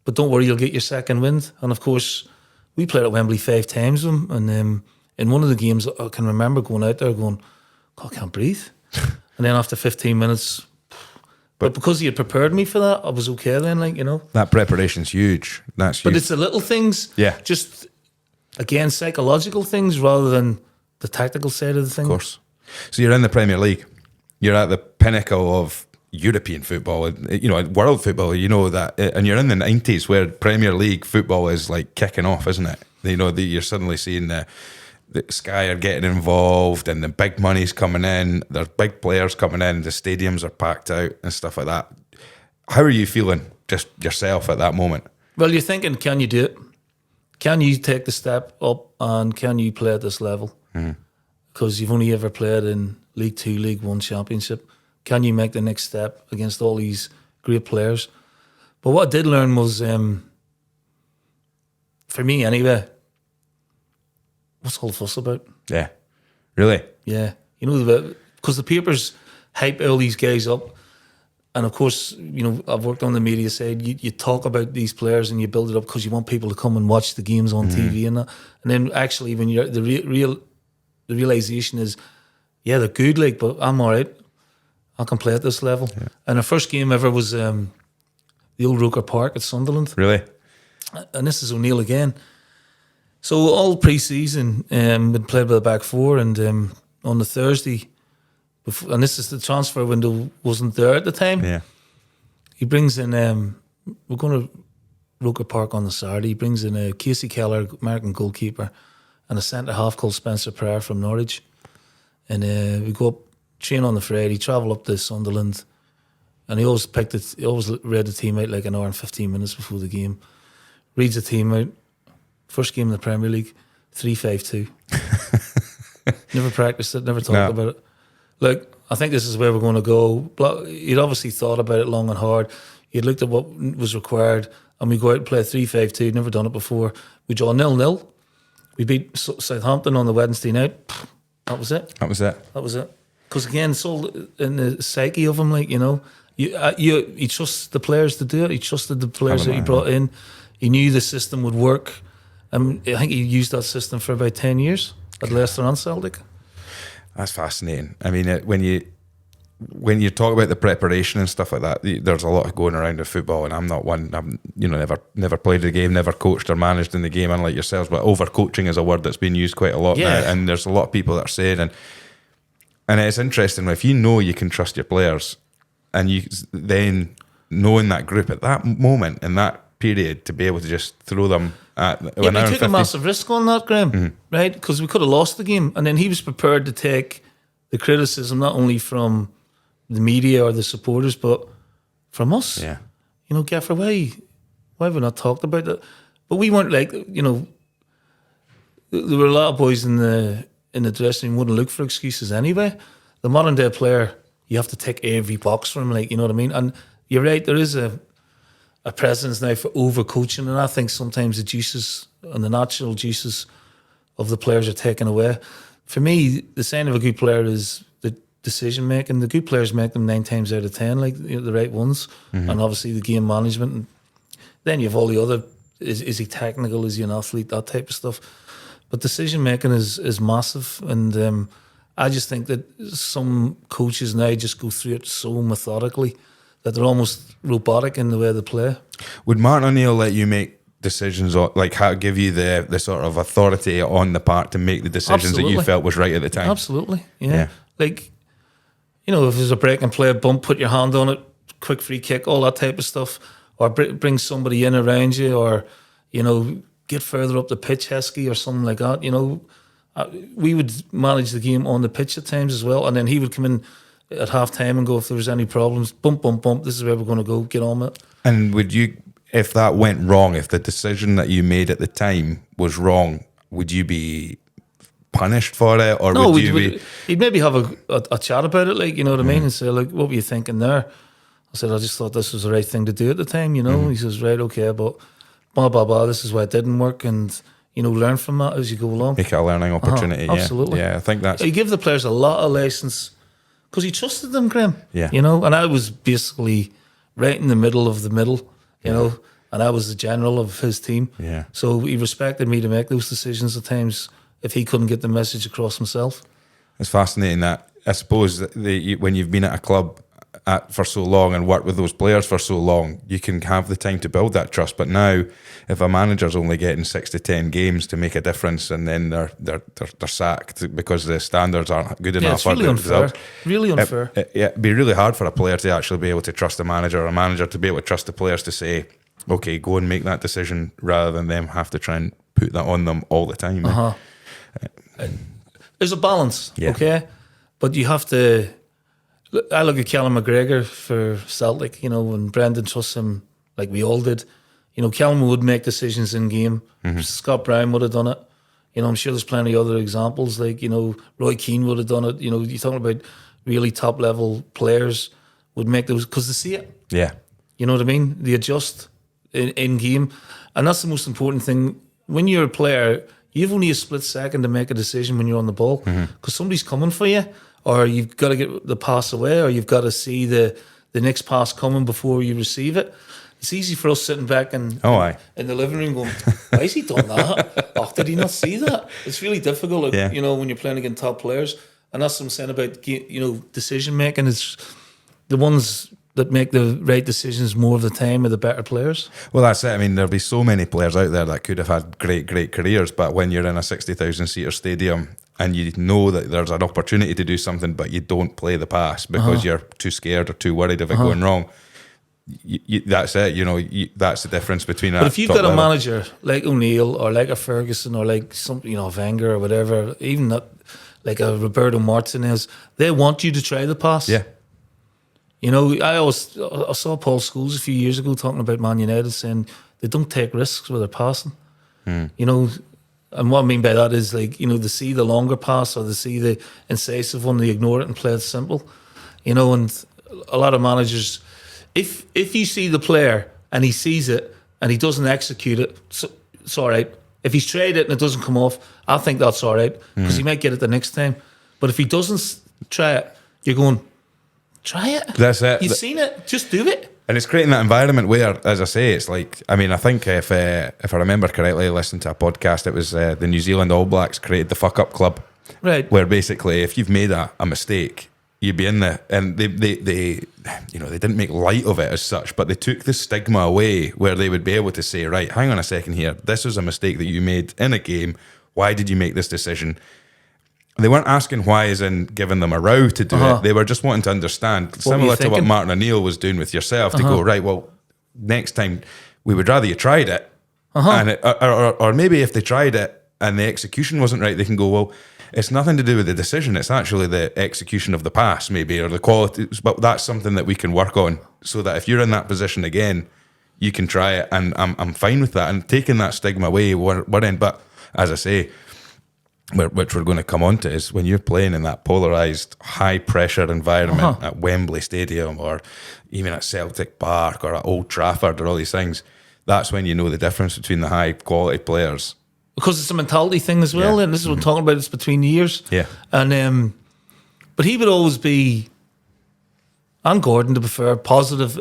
But don't worry, you'll get your second wind. And of course, we played at Wembley 5 times with him, and in one of the games, I can remember going out there going, God, I can't breathe. And then after 15 minutes, but because he had prepared me for that, I was okay then, like, you know. That preparation's huge. That's huge. But it's the little things. Yeah. Just, again, psychological things rather than the tactical side of the thing. Of course. So you're in the Premier League. You're at the pinnacle of European football, you know, world football, you know that. And you're in the 90s where Premier League football is like kicking off, isn't it? You know, you're suddenly seeing the Sky are getting involved and the big money's coming in. There's big players coming in. The stadiums are packed out and stuff like that. How are you feeling just yourself at that moment? Well, you're thinking, can you do it? Can you take the step up and can you play at this level? Because you've only ever played in League 2, League 1 Championship. Can you make the next step against all these great players? But what I did learn was, for me anyway, what's all the fuss about? Yeah. Really? Yeah. You know, because the papers hype all these guys up. And of course, you know, I've worked on the media side. You talk about these players and you build it up because you want people to come and watch the games on TV and that. And then actually, when you're the realization is, yeah, they're good, like, but I'm all right. I can play at this level. Yeah. And our first game ever was the old Roker Park at Sunderland. Really? And this is O'Neill again. So all pre-season, been played by the back four, and on the Thursday, and this is the transfer window wasn't there at the time. Yeah, he brings in. We're going to Roker Park on the Saturday. He brings in Casey Keller, American goalkeeper, and a centre half called Spencer Pryor from Norwich, and we go up, train on the Friday, travel up to Sunderland, and he always He always read the team out like an hour and 15 minutes before the game. Reads the team out. First game in the Premier League, 3-5-2. Never practiced it, never talked about it. Look, I think this is where we're going to go. You'd obviously thought about it long and hard. You'd looked at what was required, and we go out and play 3-5-2, never done it before. We draw 0-0. We beat Southampton on the Wednesday night. That was it. That was it. That was it. Because again, it's all in the psyche of him, like, you know. He trusts the players to do it. He trusted the players that he brought in. He knew the system would work. I think he used that system for about 10 years at Leicester and Celtic. That's fascinating. I mean, when you talk about the preparation and stuff like that, there's a lot going around in football, and I'm not one. I'm never played the game, never coached or managed in the game, unlike yourselves. But overcoaching is a word that's been used quite a lot now, and there's a lot of people that are saying, and it's interesting if you know you can trust your players, and you then knowing that group at that moment in that period to be able to just throw them at. Yeah, we took a massive risk on that, Graham, right? Because we could have lost the game, and then he was prepared to take the criticism not only from the media or the supporters, but from us. Yeah, you know, Gaffer, why have we not talked about that? But we weren't like, you know, there were a lot of boys in the dressing room wouldn't look for excuses anyway. The modern day player, you have to tick every box for him, like, you know what I mean? And you're right, there is a presence now for overcoaching, and I think sometimes the juices and the natural juices of the players are taken away. For me, the sign of a good player is the decision making. The good players make them 9 times out of 10, like, you know, the right ones, and obviously the game management. And then you have all the other: is he technical? Is he an athlete? That type of stuff. But decision making is massive, and I just think that some coaches now just go through it so methodically that they're almost robotic in the way they play. Would Martin O'Neill let you make decisions, like how give you the sort of authority on the park to make the decisions that you felt was right at the time? Absolutely, yeah. Like, you know, if there's a break and play a bump, put your hand on it, quick free kick, all that type of stuff, or bring somebody in around you, or, you know, get further up the pitch, Heskey, or something like that. You know, we would manage the game on the pitch at times as well, and then he would come in at half time and go, if there was any problems, bump, this is where we're going to go, get on with it. And would you, if that went wrong, if the decision that you made at the time was wrong, would you be punished for it, or No, would you be? he'd maybe have a chat about it, like, you know what I mean, and say, like, what were you thinking there? I said, I just thought this was the right thing to do at the time, you know. He says, right, okay, but blah, blah, blah, this is why it didn't work, and, you know, learn from that as you go along. Make it a learning opportunity. Absolutely. Yeah, I think that's... You give the players a lot of lessons because he trusted them, Graham. Yeah. You know, and I was basically right in the middle of the middle, you know, and I was the general of his team. Yeah. So he respected me to make those decisions at times if he couldn't get the message across himself. It's fascinating that, I suppose, that when you've been at a club for so long and worked with those players for so long, you can have the time to build that trust. But now, if a manager's only getting 6 to 10 games to make a difference, and then they're sacked because the standards aren't good enough, it's really unfair. Really unfair. It'd be really hard for a player to actually be able to trust the manager, or a manager to be able to trust the players to say, okay, go and make that decision, rather than them have to try and put that on them all the time. There's a balance, okay? But you have to... I look at Callum McGregor for Celtic, you know, and Brendan trusts him like we all did. You know, Callum would make decisions in game. Scott Brown would have done it. You know, I'm sure there's plenty of other examples, like, you know, Roy Keane would have done it. You know, you're talking about really top level players would make those because they see it. Yeah. You know what I mean? They adjust in game. And that's the most important thing. When you're a player, you've only a split second to make a decision when you're on the ball because somebody's coming for you, or you've got to get the pass away, or you've got to see the next pass coming before you receive it. It's easy for us sitting back in the living room going, why has he done that? Oh, did he not see that? It's really difficult, you know, when you're playing against top players. And that's what I'm saying about, you know, decision making is the ones that make the right decisions more of the time are the better players. Well, that's it. I mean, there'll be so many players out there that could have had great careers, but when you're in a 60,000-seater stadium and you know that there's an opportunity to do something, but you don't play the pass because you're too scared or too worried of it going wrong, that's it. You know, that's the difference between that. But if you've got a manager like O'Neill or like a Ferguson or like something, you know, Wenger or whatever, even that, like a Roberto Martinez, they want you to try the pass. Yeah. You know, I saw Paul Scholes a few years ago talking about Man United, saying they don't take risks with their passing. You know, and what I mean by that is, like, you know, they see the longer pass or they see the incisive one, they ignore it and play it simple. You know, and a lot of managers, if you see the player and he sees it and he doesn't execute it, it's all right. If he's tried it and it doesn't come off, I think that's all right because he might get it the next time. But if he doesn't try it, you're going, try it. That's it. You've seen it. Just do it. And it's creating that environment where, as I say, it's like, I mean, I think if I remember correctly, listening to a podcast, it was the New Zealand All Blacks created the Fuck Up Club. Right. Where basically, if you've made a mistake, you'd be in there. And they you know, they didn't make light of it as such, but they took the stigma away where they would be able to say, right, hang on a second here. This was a mistake that you made in a game. Why did you make this decision? They weren't asking why, as in giving them a row to do it. They were just wanting to understand, similar to what Martin O'Neill was doing with yourself, to go, right, well, next time we would rather you tried it. And or maybe if they tried it and the execution wasn't right, they can go, well, it's nothing to do with the decision. It's actually the execution of the pass, maybe, or the quality. But that's something that we can work on so that if you're in that position again, you can try it. And I'm fine with that. And taking that stigma away, we're in. But as I say, which we're going to come on to, is when you're playing in that polarised, high-pressure environment at Wembley Stadium or even at Celtic Park or at Old Trafford or all these things, that's when you know the difference between the high-quality players. Because it's a mentality thing as well, and this is what I'm talking about, it's between the years. Yeah. And but he would always be, and Gordon, to be fair, be positive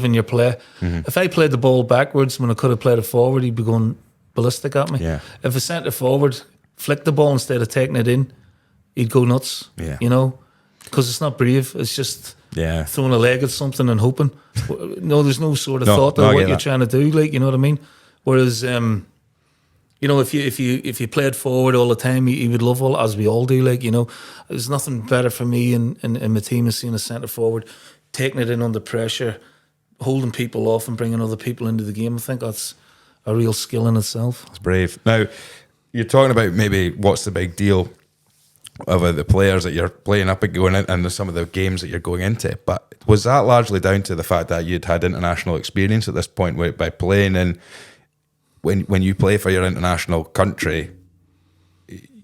in your play. If I played the ball backwards when I could have played it forward, he'd be going ballistic at me. Yeah. If a centre forward flicked the ball instead of taking it in, he'd go nuts. Yeah. You know, because it's not brave. It's just throwing a leg at something and hoping. No, there's no sort of thought of what you're trying to do. Like, you know what I mean? Whereas, you know, if you played forward all the time, he would love all, as we all do. Like, you know, there's nothing better for me in my team is seeing a centre forward taking it in under pressure, holding people off and bringing other people into the game. I think that's a real skill in itself. It's brave. Now, you're talking about maybe what's the big deal about the players that you're playing up and going in, and some of the games that you're going into. But was that largely down to the fact that you'd had international experience at this point by playing in, when you play for your international country,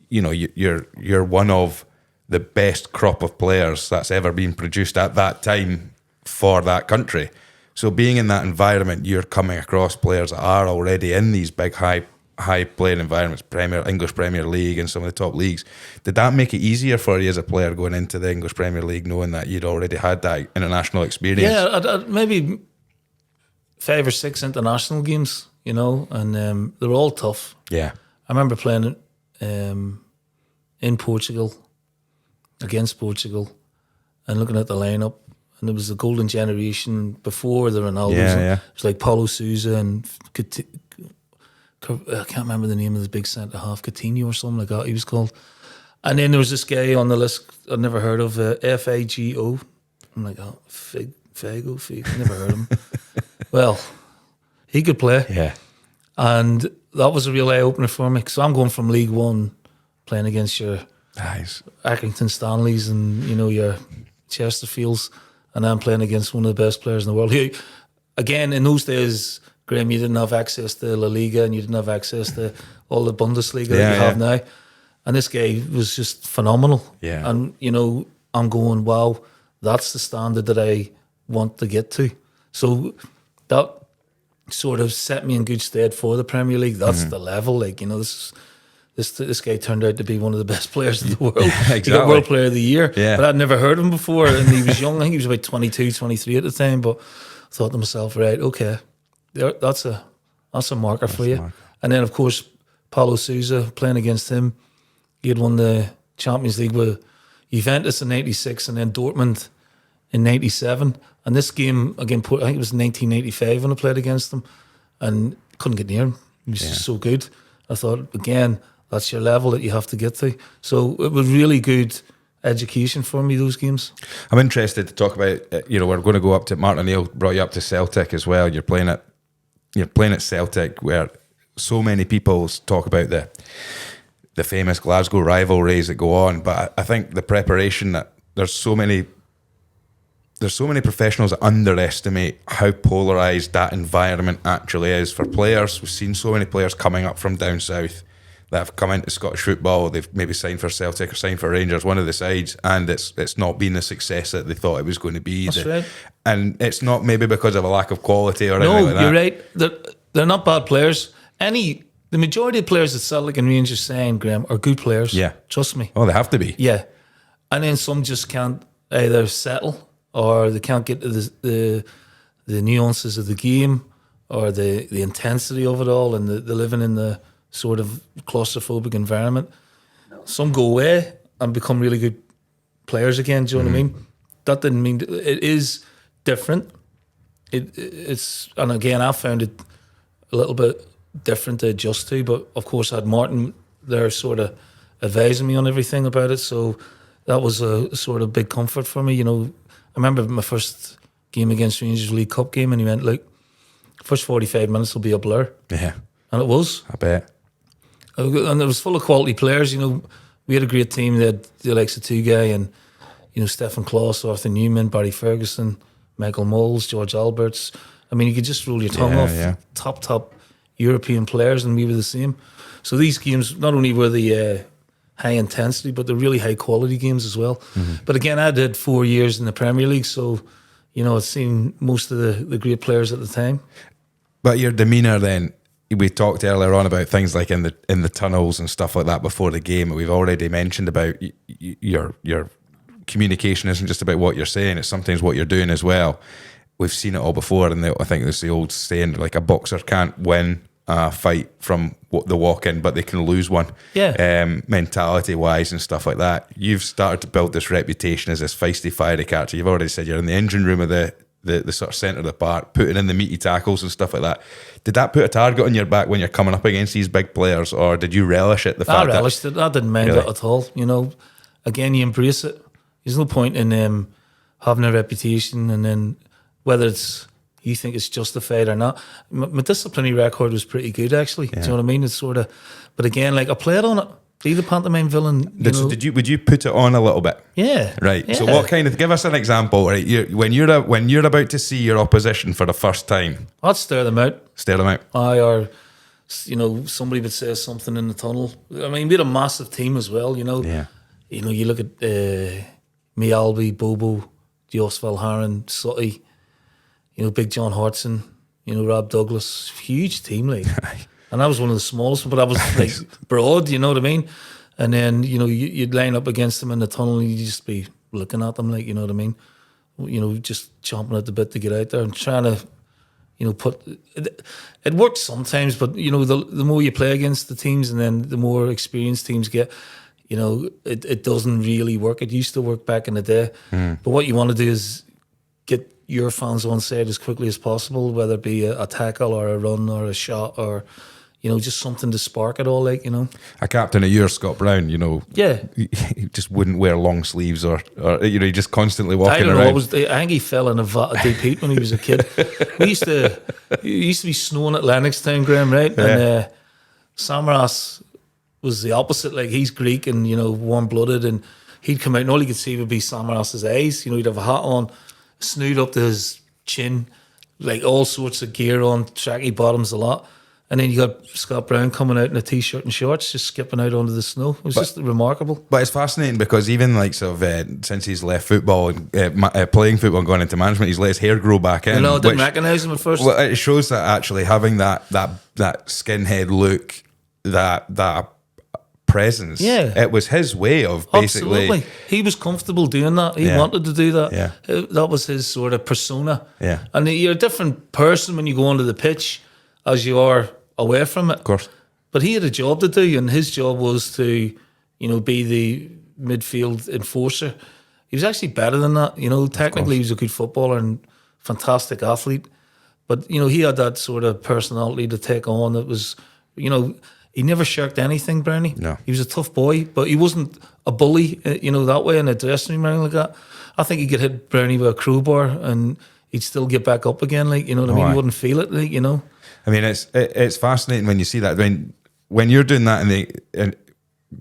you know, you're one of the best crop of players that's ever been produced at that time for that country. So being in that environment, you're coming across players that are already in these big high playing environments, English Premier League and some of the top leagues. Did that make it easier for you as a player going into the English Premier League, knowing that you'd already had that international experience? Yeah, I'd maybe 5 or 6 international games, you know, and they were all tough. Yeah. I remember playing in Portugal, against Portugal, and looking at the lineup, and it was the golden generation before the Ronaldos. Yeah. It was like Paulo Sousa and I can't remember the name of the big centre half, Coutinho or something like that he was called. And then there was this guy on the list I'd never heard of, Fago. I'm like, oh, Fago, never heard of him. Well, he could play. Yeah. And that was a real eye-opener for me, because I'm going from League One, playing against your Accrington Stanleys and, you know, your Chesterfields, and I'm playing against one of the best players in the world. Again, in those days, Graham, you didn't have access to La Liga and you didn't have access to all the Bundesliga that you have now. And this guy was just phenomenal. Yeah. And, you know, I'm going, wow, that's the standard that I want to get to. So that sort of set me in good stead for the Premier League. That's the level. Like, you know, this guy turned out to be one of the best players in the world. Exactly. He got World Player of the Year. Yeah. But I'd never heard of him before. And he was young. I think he was about 22, 23 at the time. But I thought to myself, right, okay, that's a marker for you. And then, of course, Paulo Sousa, playing against him, he had won the Champions League with Juventus in 96 and then Dortmund in 97. And this game, again, I think it was 1985 when I played against him, and couldn't get near him. He was just so good. I thought, again, that's your level that you have to get to. So it was really good education for me, those games. I'm interested to talk about, you know, we're going to go up to, Martin O'Neill brought you up to Celtic as well. You're playing at Celtic, where so many people talk about the famous Glasgow rivalries that go on, but I think the preparation, that there's so many professionals that underestimate how polarised that environment actually is for players. We've seen so many players coming up from down south that have come into Scottish football. They've maybe signed for Celtic or signed for Rangers, one of the sides, and it's not been the success that they thought it was going to be. That's right. And it's not maybe because of a lack of quality or anything like that. No, you're right. They're not bad players. The majority of players that Celtic and Rangers sign, Graham, are good players. Yeah. Trust me. Oh, they have to be. Yeah. And then some just can't either settle, or they can't get to the nuances of the game, or the intensity of it all, and the living in the sort of claustrophobic environment. Some go away and become really good players again. Do you know what I mean? That didn't mean it is different. It's and again, I found it a little bit different to adjust to. But of course, I had Martin there, sort of advising me on everything about it. So that was a sort of big comfort for me. You know, I remember my first game against Rangers, League Cup game, and he went, "Look, first 45 minutes will be a blur." Yeah, and it was. I bet. And it was full of quality players. You know, we had a great team. They had the likes of Tugay and, you know, Stefan Kloss, Arthur Newman, Barry Ferguson, Michael Moles, George Alberts. I mean, you could just roll your tongue off. Yeah. Top European players, and we were the same. So these games, not only were they high intensity, but they're really high quality games as well. But again, I did 4 years in the Premier League, so, you know, I'd seen most of the great players at the time. But your demeanour then, we talked earlier on about things like in the tunnels and stuff like that before the game. We've already mentioned about your communication isn't just about what you're saying, it's sometimes what you're doing as well. We've seen it all before, and I think there's the old saying, like, a boxer can't win a fight from the walk-in, but they can lose one. Yeah. Mentality-wise and stuff like that. You've started to build this reputation as this feisty, fiery character. You've already said you're in the engine room of the sort of centre of the park, putting in the meaty tackles and stuff like that. Did that put a target on your back when you're coming up against these big players, or did you relish it? I relished it. I didn't mind it at all. You know, again, you embrace it. There's no point in having a reputation, and then whether it's you think it's justified or not. My disciplinary record was pretty good, actually. Do you know what I mean? It's sort of, but again, like I played on it. Be the pantomime villain. Would you put it on a little bit? Yeah. Right. Yeah. So what kind of? Give us an example. Right. When you're about to see your opposition for the first time, I'd stare them out. Stare them out. Or, somebody would say something in the tunnel. I mean, we had a massive team as well. Yeah. You look at me, Albie, Bobo, Jos Valharan, Sutty. Big John Hodgson. Rob Douglas. Huge team, like. And I was one of the smallest, but I was like broad, you know what I mean? And then, you'd line up against them in the tunnel and you'd just be looking at them, like, you know what I mean? Just chomping at the bit to get out there and trying to, it works sometimes, but, the more you play against the teams and then the more experienced teams get, it doesn't really work. It used to work back in the day. But what you want to do is get your fans on side as quickly as possible, whether it be a tackle or a run or a shot or... just something to spark it all, like, A captain of yours, Scott Brown, Yeah. he just wouldn't wear long sleeves or he just constantly walking I don't around. know, I think he fell in a vat of deep heat when he was a kid. It used to be snowing at Lennox-town, Graham, right? Yeah. And Samaras was the opposite, like, he's Greek and, warm-blooded, and he'd come out and all you could see would be Samaras's eyes. He'd have a hat on, snood up to his chin, like all sorts of gear on, tracky bottoms a lot. And then you got Scott Brown coming out in a t-shirt and shorts, just skipping out onto the snow. It was just remarkable. But it's fascinating because even like since he's left football and playing football and going into management, he's let his hair grow back in. I didn't recognise him at first. Well, it shows that actually having that skinhead look, that presence. Yeah, it was his way of basically. Absolutely, he was comfortable doing that. He wanted to do that. Yeah, that was his sort of persona. Yeah, and you're a different person when you go onto the pitch as you are away from it. Of course. But he had a job to do, and his job was to, be the midfield enforcer. He was actually better than that. Technically he was a good footballer and fantastic athlete. But, he had that sort of personality to take on. It was, he never shirked anything, Brownie. No. He was a tough boy, but he wasn't a bully, that way in a dressing room or anything like that. I think he'd get hit, Brownie, with a crowbar and he'd still get back up again, like, you know what I mean? He wouldn't feel it, like, I mean, it's fascinating when you see that. When you're doing that,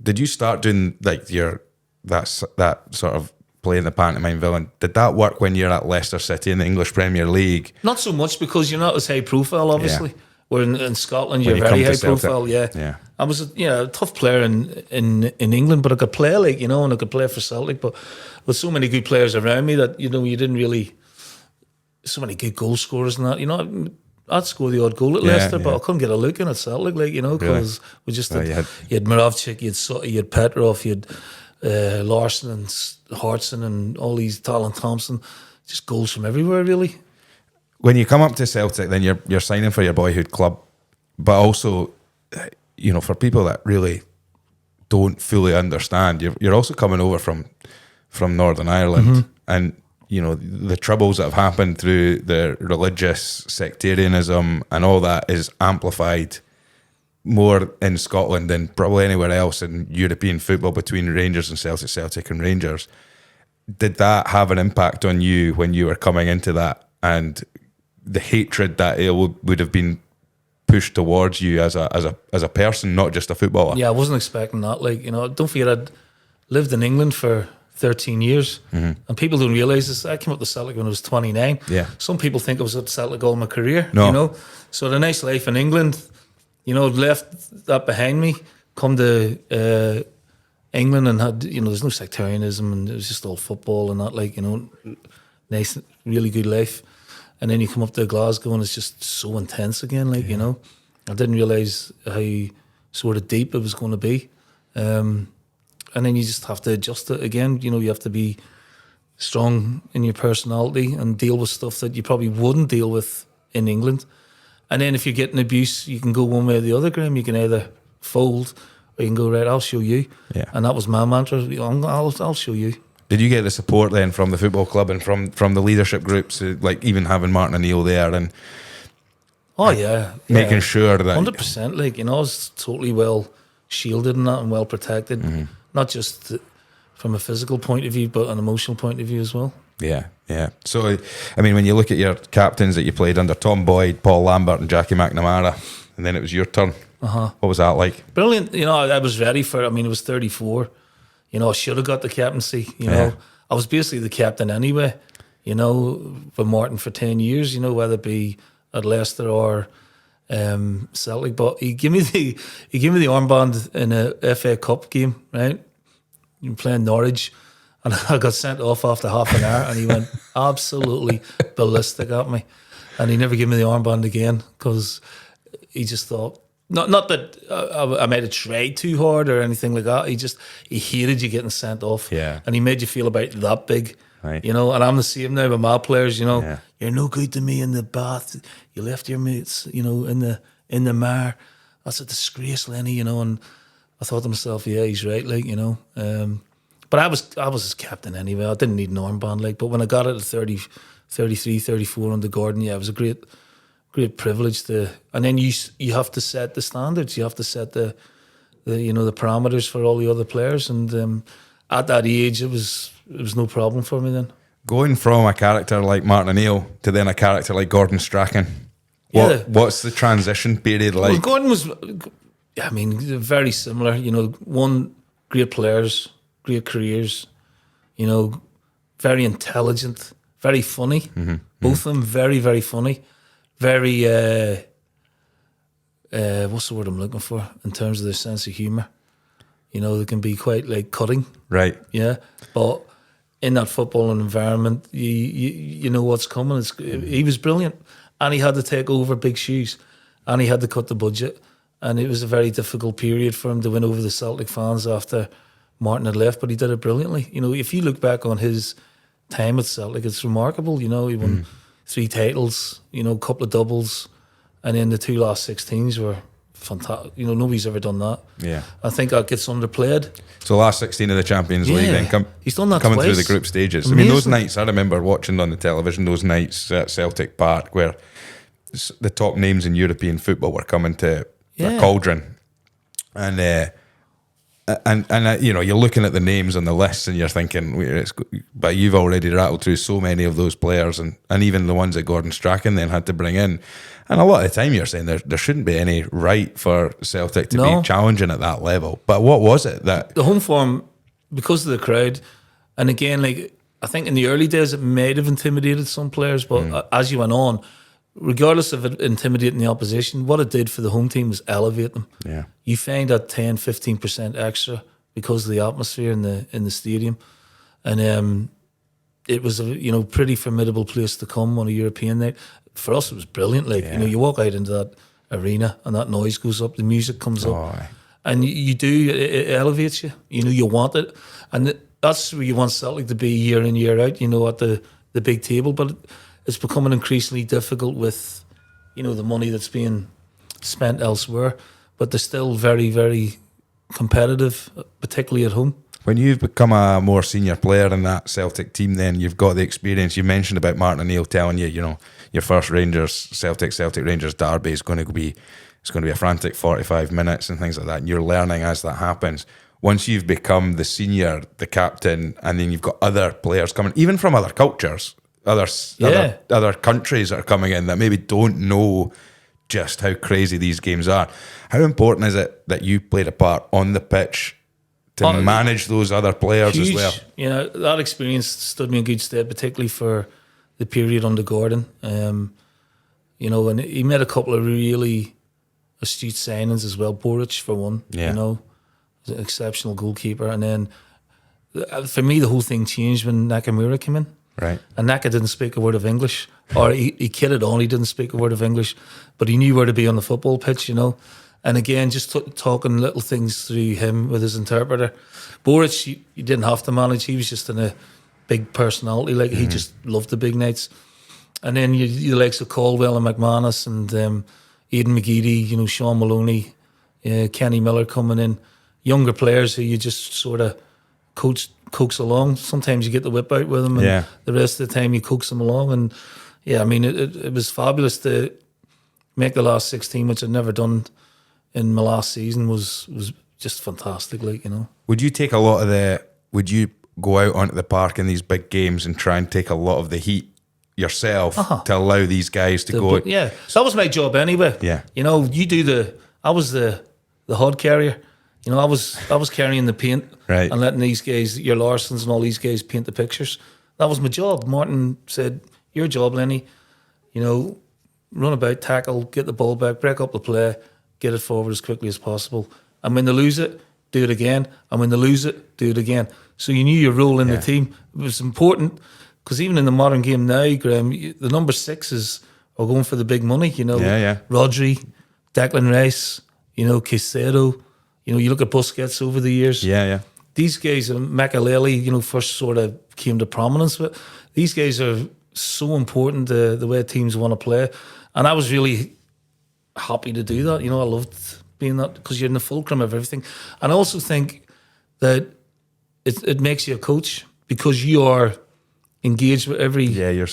did you start doing like that sort of playing the pantomime villain? Did that work when you're at Leicester City in the English Premier League? Not so much because you're not as high profile, obviously. Yeah. Where in Scotland you're very high profile. Yeah. I was a tough player in England, but I could play and I could play for Celtic. But with so many good players around me that you didn't really so many good goal scorers and that I'd score the odd goal at Leicester, but I couldn't get a look in at Celtic, because we just had, you had Moravcik, you had Sutty, you had Petrov, you had Larson and Hartson and all these Talon Thompson, just goals from everywhere, really. When you come up to Celtic, then you're signing for your boyhood club, but also, for people that really don't fully understand, you're also coming over from Northern Ireland, and the troubles that have happened through the religious sectarianism and all that is amplified more in Scotland than probably anywhere else in European football between Rangers and Celtic and Rangers. Did that have an impact on you when you were coming into that, and the hatred that it would have been pushed towards you as a person, not just a footballer? Yeah, I wasn't expecting that. Don't forget, I'd lived in England for 13 years, and people don't realise this. I came up to Celtic when I was 29. Yeah. Some people think I was at Celtic all my career. No. So the nice life in England, left that behind me. Come to England and had, there's no sectarianism and it was just all football and that, nice, really good life. And then you come up to Glasgow and it's just so intense again, I didn't realise how sort of deep it was going to be. And then you just have to adjust it again. You have to be strong in your personality and deal with stuff that you probably wouldn't deal with in England. And then if you're getting abuse, you can go one way or the other, Graham. You can either fold or you can go, right, I'll show you. Yeah. And that was my mantra. I'll show you. Did you get the support then from the football club and from the leadership groups, like even having Martin O'Neill there and making sure that 100%, I was totally well shielded in that and well protected, not just from a physical point of view, but an emotional point of view as well. Yeah, yeah. So, I mean, when you look at your captains that you played under, Tom Boyd, Paul Lambert and Jackie McNamara, and then it was your turn. What was that like? Brilliant. I was ready for it. I mean, it was 34. I should have got the captaincy. I was basically the captain anyway, for Martin for 10 years, whether it be at Leicester or Celtic. But he gave me the armband in a FA Cup game, right? You were playing Norwich, and I got sent off after half an hour, and he went absolutely ballistic at me. And he never gave me the armband again because he just thought, not that I made it try too hard or anything like that. He hated you getting sent off. Yeah. And he made you feel about that big. Right. And I'm the same now with my players, You're no good to me in the bath. You left your mates, in the mire. That's a disgrace, Lenny, and I thought to myself, yeah, he's right, but I was his captain anyway. I didn't need an armband, but when I got it at 30, 33, 34 on the Gordon, yeah, it was a great privilege to, and then you have to set the standards. You have to set the parameters for all the other players, and at that age, it was no problem for me then. Going from a character like Martin O'Neill to then a character like Gordon Strachan, what's the transition period like? Well, Gordon was, very similar. One, great players, great careers. Very intelligent, very funny. Both of them very, very funny. Very, what's the word I'm looking for in terms of their sense of humour? They can be quite cutting. Right. Yeah. But in that footballing environment, you know what's coming. He was brilliant. And he had to take over big shoes. And he had to cut the budget. And it was a very difficult period for him to win over the Celtic fans after Martin had left. But he did it brilliantly. If you look back on his time at Celtic, it's remarkable. He won 3 titles, a couple of doubles, and then the 2 last 16s were fantastic. Nobody's ever done that. Yeah, I think that gets underplayed. So last 16 of the Champions League, then he's done that coming twice. through the group stages. Amazing. I mean, those nights I remember watching on the television. Those nights at Celtic Park where the top names in European football were coming to a cauldron, and you're looking at the names on the list and you're thinking, but you've already rattled through so many of those players, and even the ones that Gordon Strachan then had to bring in. And a lot of the time you're saying there shouldn't be any right for Celtic to be challenging at that level. But what was it that... The home form, because of the crowd, and again, I think in the early days it might have intimidated some players, but as you went on, regardless of it intimidating the opposition, what it did for the home team was elevate them. Yeah. You find that 10-15% extra because of the atmosphere in the stadium. And it was a pretty formidable place to come on a European night. For us, it was brilliant. You walk out into that arena and that noise goes up, the music comes up, and it elevates you. You want it, and that's where you want Celtic to be year in, year out. At the big table, but it's becoming increasingly difficult with the money that's being spent elsewhere. But they're still very, very competitive, particularly at home. When you've become a more senior player in that Celtic team, then you've got the experience. You mentioned about Martin O'Neill telling you, your first Celtic Rangers derby is going to be a frantic 45 minutes and things like that. And you're learning as that happens. Once you've become the senior, the captain, and then you've got other players coming, even from other cultures, other countries that are coming in that maybe don't know just how crazy these games are. How important is it that you played a part on the pitch to manage those other players as well? That experience stood me in good stead, particularly for the period under Gordon. And he made a couple of really astute signings as well. Boric, for one, was an exceptional goalkeeper. And then, for me, the whole thing changed when Nakamura came in. Right. And Naka didn't speak a word of English, or he kidded on, he didn't speak a word of English, but he knew where to be on the football pitch, And again, just talking little things through him with his interpreter. Boric, you didn't have to manage. He was just in a big personality. He just loved the big nights. And then you the likes of Caldwell and McManus and Aidan McGeady, Sean Maloney, Kenny Miller coming in. Younger players who you just sort of coax along. Sometimes you get the whip out with them, and the rest of the time you coax them along. And it was fabulous to make the last 16, which I'd never done in my last season. Was just fantastic. Would you take a lot of would you go out onto the park in these big games and try and take a lot of the heat yourself to allow these guys to go. Yeah, so that was my job anyway. Yeah. You know, I was the hod carrier. You know, I was carrying the paint Right. and letting these guys, your Larsons and all these guys, paint the pictures. That was my job. Martin said, your job, Lenny, you know, run about, tackle, get the ball back, break up the play, get it forward as quickly as possible. And when they lose it, do it again. And when they lose it, do it again. So you knew your role in the team. It was important because even in the modern game now, Graham, the number 6s are going for the big money. You know, Rodri, Declan Rice, you know, Caicedo. You know, you look at Busquets over the years. Yeah. These guys, Makelele, you know, first sort of came to prominence. But these guys are so important to the way teams want to play. And I was really happy to do that. You know, I loved being that because you're in the fulcrum of everything. And I also think that it makes you a coach because you are engaged with every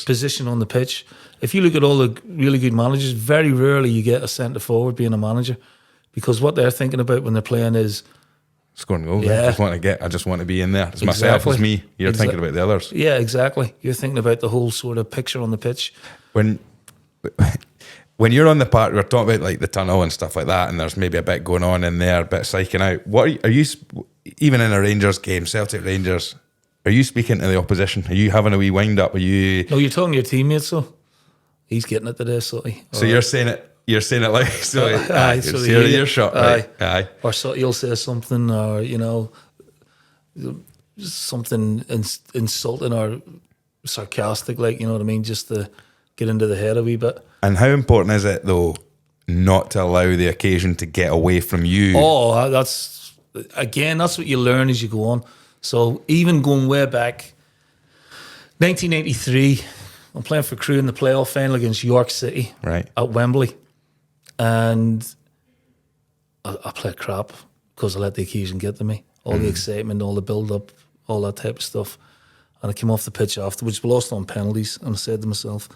position on the pitch. If you look at all the really good managers, very rarely you get a centre forward being a manager because what they're thinking about when they're playing is scoring goals. I just want to be in there. It's myself, it's me. You're thinking about the others. Yeah, exactly. You're thinking about the whole sort of picture on the pitch. When you're on the park, we're talking about like the tunnel and stuff like that, and there's maybe a bit going on in there, a bit psyching out. What are you even in a Rangers game, Celtic Rangers? Are you speaking to the opposition? Are you having a wee wind up? Are you? No, you're talking to your teammates. So he's getting it today, Sutty. So you're saying it. You're saying it like so. Your shot, right? Aye. Or so you'll say something, or you know, something insulting or sarcastic, like you know what I mean, just to get into the head a wee bit. And how important is it though, not to allow the occasion to get away from you? Oh, that's what you learn as you go on. So even going way back, 1983, I'm playing for Crewe in the playoff final against York City, right, at Wembley. And I played crap because I let the occasion get to me. All the excitement, all the build-up, all that type of stuff. And I came off the pitch afterwards, lost on penalties, and I said to myself,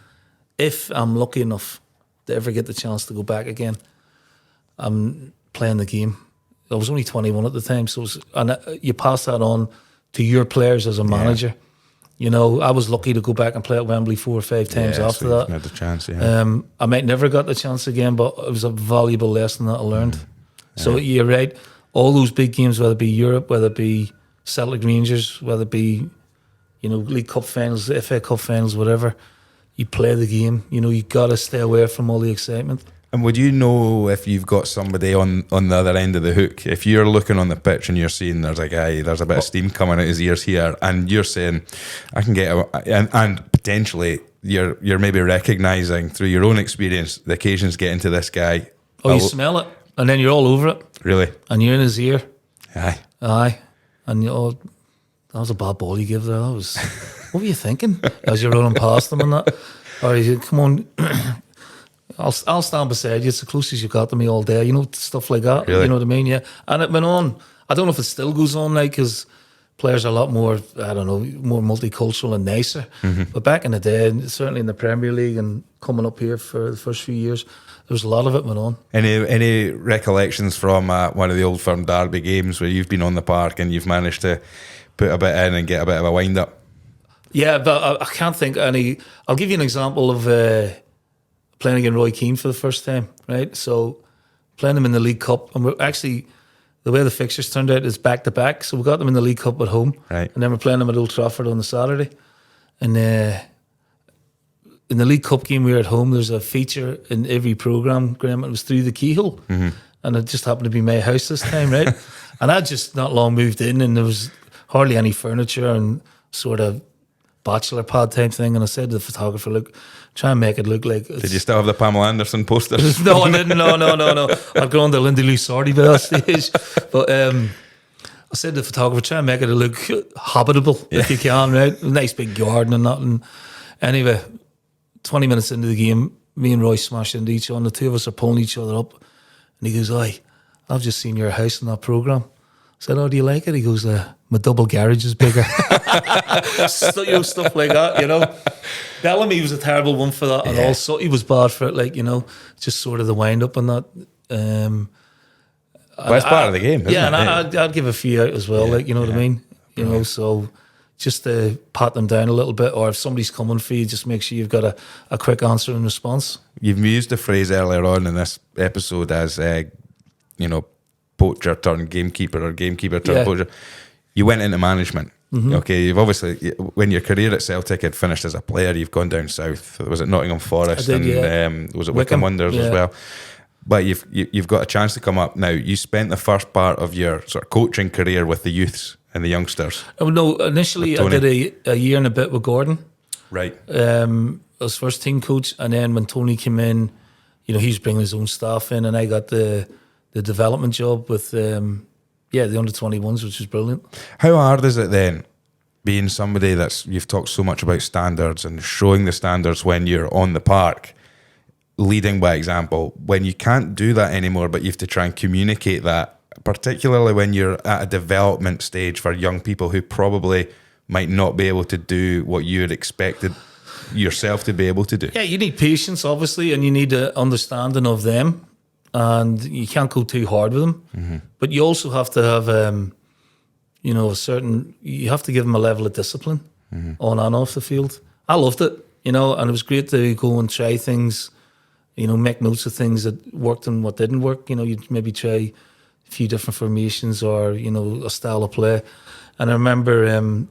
if I'm lucky enough to ever get the chance to go back again, I'm playing the game. I was only 21 at the time, so you pass that on to your players as a manager. You know, I was lucky to go back and play at Wembley 4 or 5 times after so that. Had the chance, I might never got the chance again, but it was a valuable lesson that I learned. So you're right. All those big games, whether it be Europe, whether it be Celtic Rangers, whether it be, you know, League Cup finals, FA Cup finals, whatever, you play the game. You know, you got to stay away from all the excitement. And would you know if you've got somebody on the other end of the hook? If you're looking on the pitch and you're seeing there's a guy, there's a bit of steam coming out his ears here, and you're saying, I can get and potentially you're maybe recognising through your own experience the occasion's getting to this guy. Oh, you smell it, and then you're all over it. Really? And you're in his ear. Aye. And that was a bad ball you give there. That was, what were you thinking as you're running past him and that? Or you said, come on, I'll stand beside you. It's the closest you got to me all day. You know, stuff like that. Really? You know what I mean? Yeah. And it went on. I don't know if it still goes on now because players are a lot more, I don't know, more multicultural and nicer. But back in the day, certainly in the Premier League and coming up here for the first few years, there was a lot of it went on. Any recollections from one of the Old Firm Derby games where you've been on the park and you've managed to put a bit in and get a bit of a wind up? Yeah, but I can't think of any. I'll give you an example of playing against Roy Keane for the first time, right? So playing them in the League Cup, and we're actually, the way the fixtures turned out is back to back. So we got them in the League Cup at home, right, and then we're playing them at Old Trafford on the Saturday. And in the League Cup game we were at home, there's a feature in every programme, Graham, it was through the keyhole. And it just happened to be my house this time, right? And I'd just not long moved in, and there was hardly any furniture and sort of bachelor pad type thing. And I said to the photographer, look, try and make it look like Did you still have the Pamela Anderson posters? No, I didn't. No. I'd gone to Lindy Lou Sardi by that stage. But I said to the photographer, try and make it look habitable if you can, right? A nice big garden and that. And anyway, 20 minutes into the game, me and Roy smashed into each other, and the two of us are pulling each other up. And he goes, "Aye, I've just seen your house in that programme." I said, "Oh, do you like it?" He goes, "My double garage is bigger." Stuff like that, you know. Bellamy was a terrible one for that, and also he was bad for it, like, you know, just sort of the wind up and that. Well, it's part of the game, isn't it? And I'd give a few out as well, like, you know what I mean? You know, so just to pat them down a little bit, or if somebody's coming for you, just make sure you've got a quick answer and response. You've used the phrase earlier on in this episode as, poacher turned gamekeeper or gamekeeper turned poacher. You went into management. Okay, you've obviously, when your career at Celtic had finished as a player, you've gone down south. Was it Nottingham Forest? I did, and was it Wycombe Wanderers as well? But you've got a chance to come up now. You spent the first part of your sort of coaching career with the youths and the youngsters. Oh no! Initially, I did a year and a bit with Gordon. Right. As first team coach, and then when Tony came in, he was bringing his own staff in, and I got the development job with the under-21s, which was brilliant. How hard is it then, being somebody you've talked so much about standards and showing the standards when you're on the park, leading by example, when you can't do that anymore, but you have to try and communicate that, particularly when you're at a development stage for young people who probably might not be able to do what you had expected yourself to be able to do? Yeah, you need patience, obviously, and you need an understanding of them, and you can't go too hard with them. But you also have to have, you have to give them a level of discipline on and off the field. I loved it, and it was great to go and try things, make notes of things that worked and what didn't work. You'd maybe try a few different formations or, a style of play. And I remember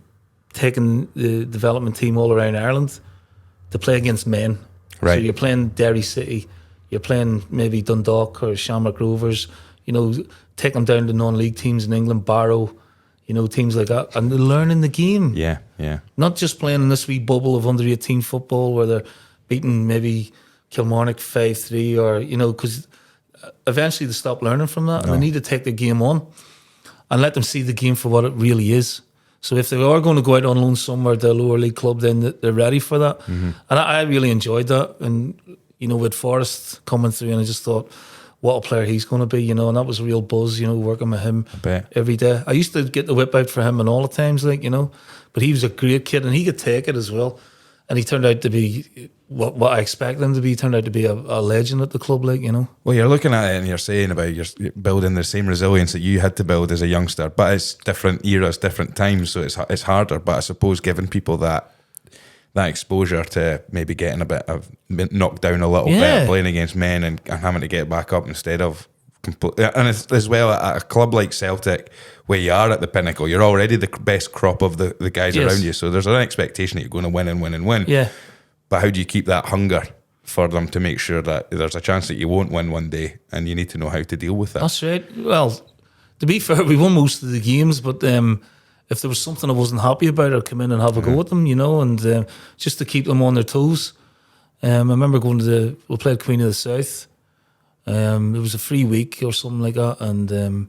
taking the development team all around Ireland to play against men. Right. So you're playing Derry City, you're playing maybe Dundalk or Shamrock Rovers, take them down to non-league teams in England, Barrow, teams like that, and learning the game. Yeah, yeah. Not just playing in this wee bubble of under-18 football where they're beating maybe Kilmarnock 5-3 or, because eventually they stop learning from that and they need to take the game on and let them see the game for what it really is. So if they are going to go out on loan somewhere, the lower league club, then they're ready for that. And I really enjoyed that. And, with Forrest coming through, and I just thought, what a player he's going to be, and that was a real buzz, working with him every day. I used to get the whip out for him and all the times, but he was a great kid and he could take it as well. And he turned out to be what I expected him to be. He turned out to be a legend at the club, Well, you're looking at it and you're saying about you're building the same resilience that you had to build as a youngster, but it's different eras, different times, so it's harder. But I suppose giving people that exposure to maybe getting a bit of knocked down a little bit, playing against men and having to get back up instead of and it's, as well at a club like Celtic where you are at the pinnacle, you're already the best crop of the guys around you, so there's an expectation that you're going to win and win and win. Yeah. But how do you keep that hunger for them to make sure that there's a chance that you won't win one day, and you need to know how to deal with that? That's right. Well, to be fair, we won most of the games, but if there was something I wasn't happy about, I'd come in and have a go at them, and just to keep them on their toes. I remember we played Queen of the South. It was a free week or something like that, and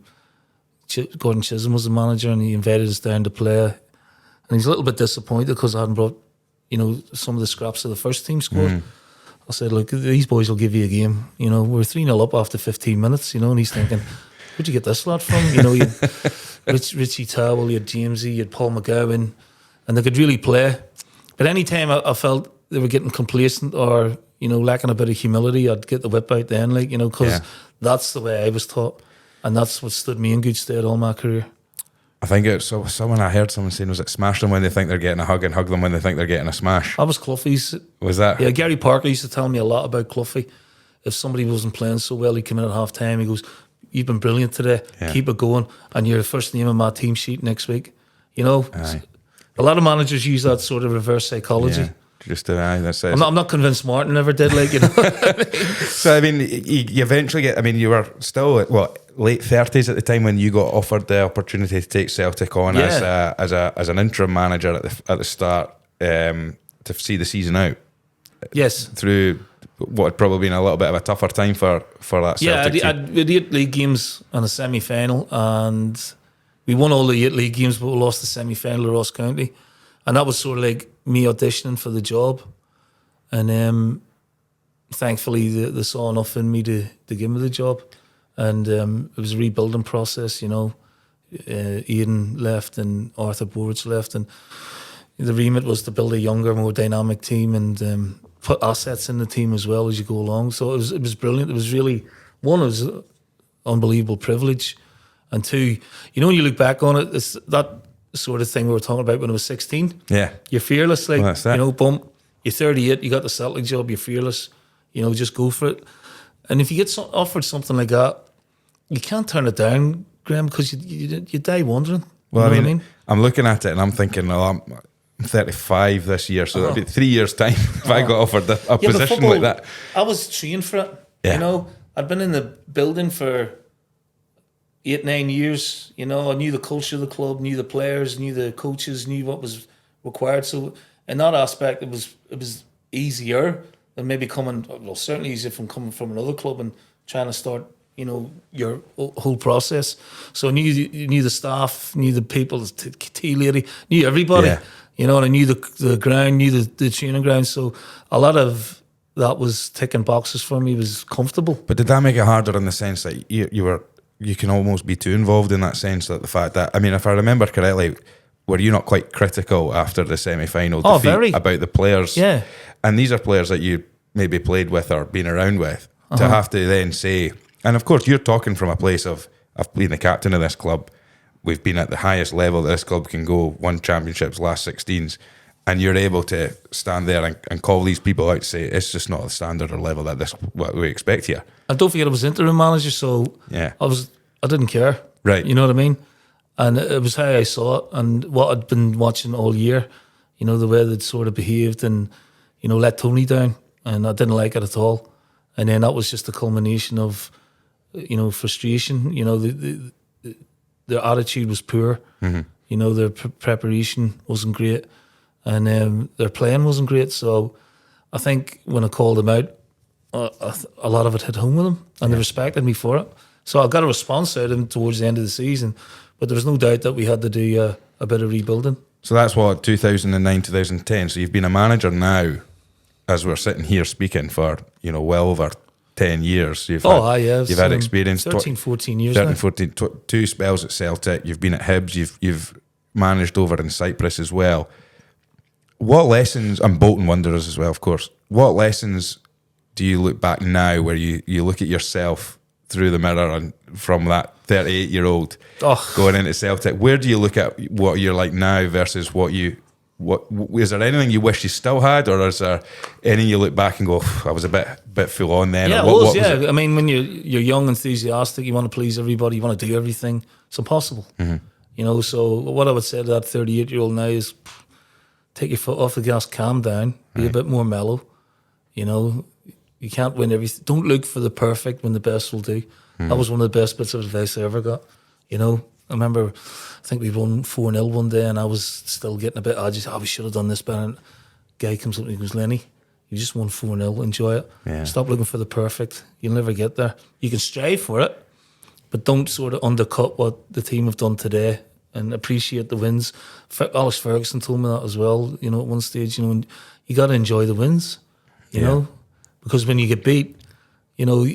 Gordon Chisholm was the manager, and he invited us down to play. And he's a little bit disappointed because I hadn't brought, some of the scraps of the first team squad. I said, look, these boys will give you a game. We're 3-0 up after 15 minutes, and he's thinking, where'd you get this lad from? You had Richie Towell, you had Jamesy, you had Paul McGowan, and they could really play. But any time I felt they were getting complacent or, lacking a bit of humility, I'd get the whip out then, because that's the way I was taught. And that's what stood me in good stead all my career. I think I heard someone saying, was it smash them when they think they're getting a hug and hug them when they think they're getting a smash? That was Cloughie's. Was that? Yeah, Gary Parker used to tell me a lot about Cloughie. If somebody wasn't playing so well, he'd come in at half time, he goes, you've been brilliant today, keep it going, and you're the first name on my team sheet next week. Aye. A lot of managers use that sort of reverse psychology. Yeah. Just that's it. I'm not convinced Martin ever did, So, you eventually get, you were still, late 30s at the time when you got offered the opportunity to take Celtic on as an interim manager at the start to see the season out. Yes. Through what had probably been a little bit of a tougher time for that Celtic team. We had 8 league games and a semi-final, and we won all the 8 league games, but we lost the semi-final to Ross County. And that was sort of like me auditioning for the job. And thankfully, they saw enough in me to give me the job. And it was a rebuilding process, Ian left and Arthur Borich left. And the remit was to build a younger, more dynamic team and put assets in the team as well as you go along. So it was brilliant. It was really, one, it was an unbelievable privilege. And two, when you look back on it, it's that sort of thing we were talking about when I was 16. Yeah. You're fearless, like, Well, that's it. you know, boom, you're 38, you got the Celtic job, you're fearless, you know, just go for it. And if you get offered something like that, you can't turn it down, Graham, because you die wondering. Well, you know I what mean, I'm looking at it and I'm thinking, well, I'm 35 this year, so that'd be 3 years' time if I got offered a position football, like that. I was trained for it. Yeah. You know, I'd been in the building for 8-9 years. You know, I knew the culture of the club, knew the players, knew the coaches, knew what was required. So in that aspect, it was easier than maybe certainly easier from coming from another club and trying to start, you know, your whole process. So I knew the staff, knew the people, the tea lady, knew everybody. Yeah. You know, and I knew the ground, knew the training ground. So a lot of that was ticking boxes for me. It was comfortable. But did that make it harder in the sense that you can almost be too involved in that sense, that the fact that, I mean, if I remember correctly, were you not quite critical after the semi-final defeat very. about the players? Yeah. And these are players that you maybe played with or been around with, to have to then say, and of course you're talking from a place of, I've been the captain of this club, we've been at the highest level that this club can go, won championships, last 16s, and you're able to stand there and call these people out to say, it's just not the standard or level that what we expect here. And don't forget, I was interim manager, so Yeah. I didn't care. Right. You know what I mean? And it was how I saw it and what I'd been watching all year, you know, the way they'd sort of behaved and, you know, let Tony down. And I didn't like it at all. And then that was just a culmination of, you know, frustration. You know, their attitude was poor. Mm-hmm. You know, their preparation wasn't great. And their playing wasn't great. So I think when I called them out, a lot of it hit home with them. And they respected me for it. So I got a response out of them towards the end of the season. But there was no doubt that we had to do a bit of rebuilding. So that's what, 2009, 2010. So you've been a manager now, as we're sitting here speaking, for, you know, well over 10 years. You've had experience. 13, 14 years 13, now. 14, two spells at Celtic. You've been at Hibs. You've managed over in Cyprus as well. What lessons, and Bolton Wanderers as well, of course, what lessons do you look back now where you look at yourself through the mirror and from that 38-year-old going into Celtic, where do you look at what you're like now versus what is there anything you wish you still had, or is there anything you look back and go, I was a bit full on then? Yeah, what was it? I mean, when you're young, enthusiastic, you want to please everybody, you want to do everything, it's impossible. Mm-hmm. You know, so what I would say to that 38-year-old now is take your foot off the gas, calm down, be a bit more mellow. You know, you can't win everything. Don't look for the perfect when the best will do. That was one of the best bits of advice I ever got. You know, I remember, I think we won 4-0 one day and I was still getting a bit, we should have done this better. And guy comes up and he goes, Lenny, you just won 4-0, enjoy it. Yeah. Stop looking for the perfect. You'll never get there. You can strive for it, but don't sort of undercut what the team have done today and appreciate the wins. Alex Ferguson told me that as well, you know, at one stage, you know, you got to enjoy the wins, you know, because when you get beat, you know,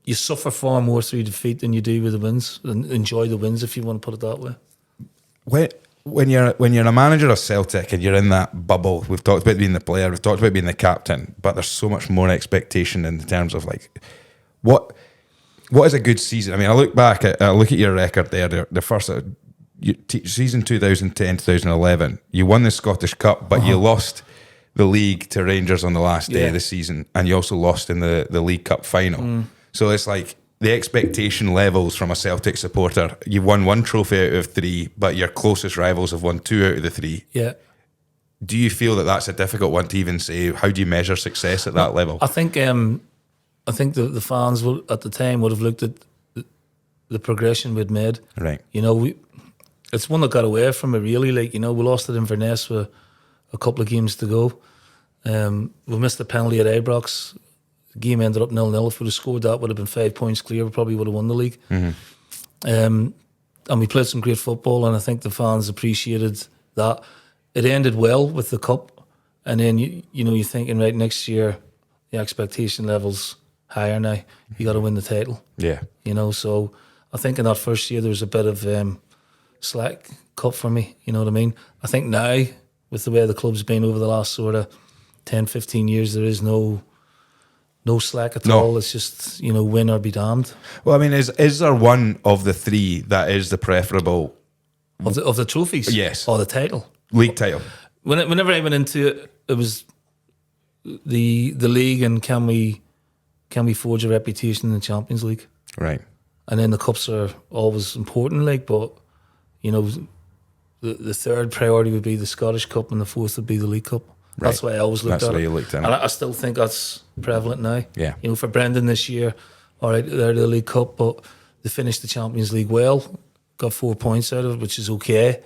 you suffer far more through defeat than you do with the wins, and enjoy the wins, if you want to put it that way. When you're a manager of Celtic and you're in that bubble, we've talked about being the player, we've talked about being the captain, but there's so much more expectation in terms of like what is a good season. I mean, I look at your record there. The first season 2010-2011, you won the Scottish Cup, but you lost the league to Rangers on the last day of the season, and you also lost in the League Cup final. So it's like the expectation levels from a Celtic supporter. You've won 1 trophy out of 3, but your closest rivals have won 2 out of the 3. Yeah. Do you feel that that's a difficult one to even say? How do you measure success at that level? I think the fans at the time would have looked at the progression we'd made. Right. You know, it's one that got away from it really. Like, you know, we lost it in Inverness with a couple of games to go. We missed the penalty at Ibrox. The game ended up 0-0. If we'd have scored that, would have been 5 points clear. We probably would have won the league. And we played some great football, and I think the fans appreciated that. It ended well with the cup, and then you know, you're thinking, right, next year the expectation level's higher now. You got to win the title. Yeah. You know, so I think in that first year there was a bit of slack cut for me. You know what I mean? I think now, with the way the club's been over the last sort of 10, 15 years, there is no slack at all. It's just, you know, win or be damned. Well, I mean, is there one of the 3 that is the preferable of the trophies. Yes. Or the title. League title. Whenever I went into it, it was the league and can we forge a reputation in the Champions League. Right. And then the cups are always important, like, but you know, the third priority would be the Scottish Cup and the fourth would be the League Cup. That's why I always looked at it. That's the way you looked at it. And I still think that's prevalent now. Yeah. You know, for Brendan this year, all right, they're the League Cup, but they finished the Champions League well, got 4 points out of it, which is okay,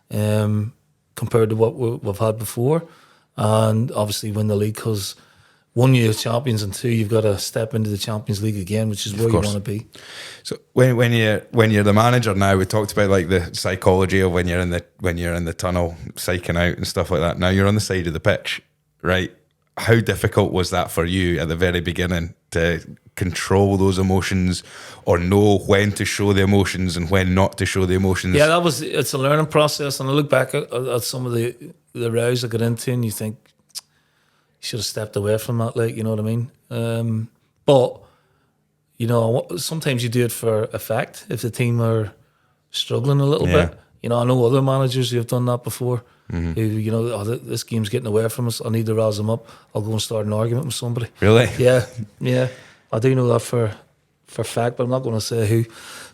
compared to what we've had before. And obviously win the league because one, you're champions, and two, you've got to step into the Champions League again, which is where you want to be. So when you're the manager now, we talked about like the psychology of when you're in the tunnel, psyching out and stuff like that. Now you're on the side of the pitch, right? How difficult was that for you at the very beginning to control those emotions or know when to show the emotions and when not to show the emotions? Yeah, it's a learning process. And I look back at some of the rows I got into and you think, you should have stepped away from that, like, you know what I mean? But, you know, sometimes you do it for effect if the team are struggling a little bit. You know, I know other managers who have done that before. Who, you know, this game's getting away from us. I need to rouse them up. I'll go and start an argument with somebody. Really? Yeah. I do know that for fact, but I'm not going to say who.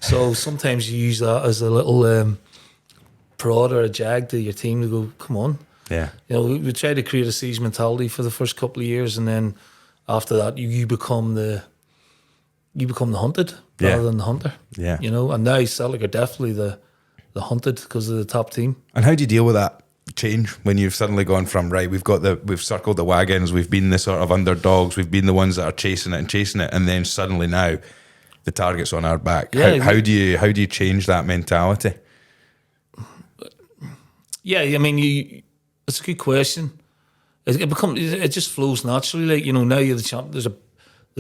So sometimes you use that as a little prod or a jag to your team to go, come on. Yeah. You know, we try to create a siege mentality for the first couple of years, and then after that, you become the hunted rather than the hunter. Yeah. You know, and now Celtic are definitely the hunted because of the top team. And how do you deal with that change when you've suddenly gone from, right, we've circled the wagons, we've been the sort of underdogs, we've been the ones that are chasing it, and then suddenly now the target's on our back. Yeah, how do you change that mentality? Yeah, I mean, it's a good question. It just flows naturally. Like, you know, now you're the champ. There's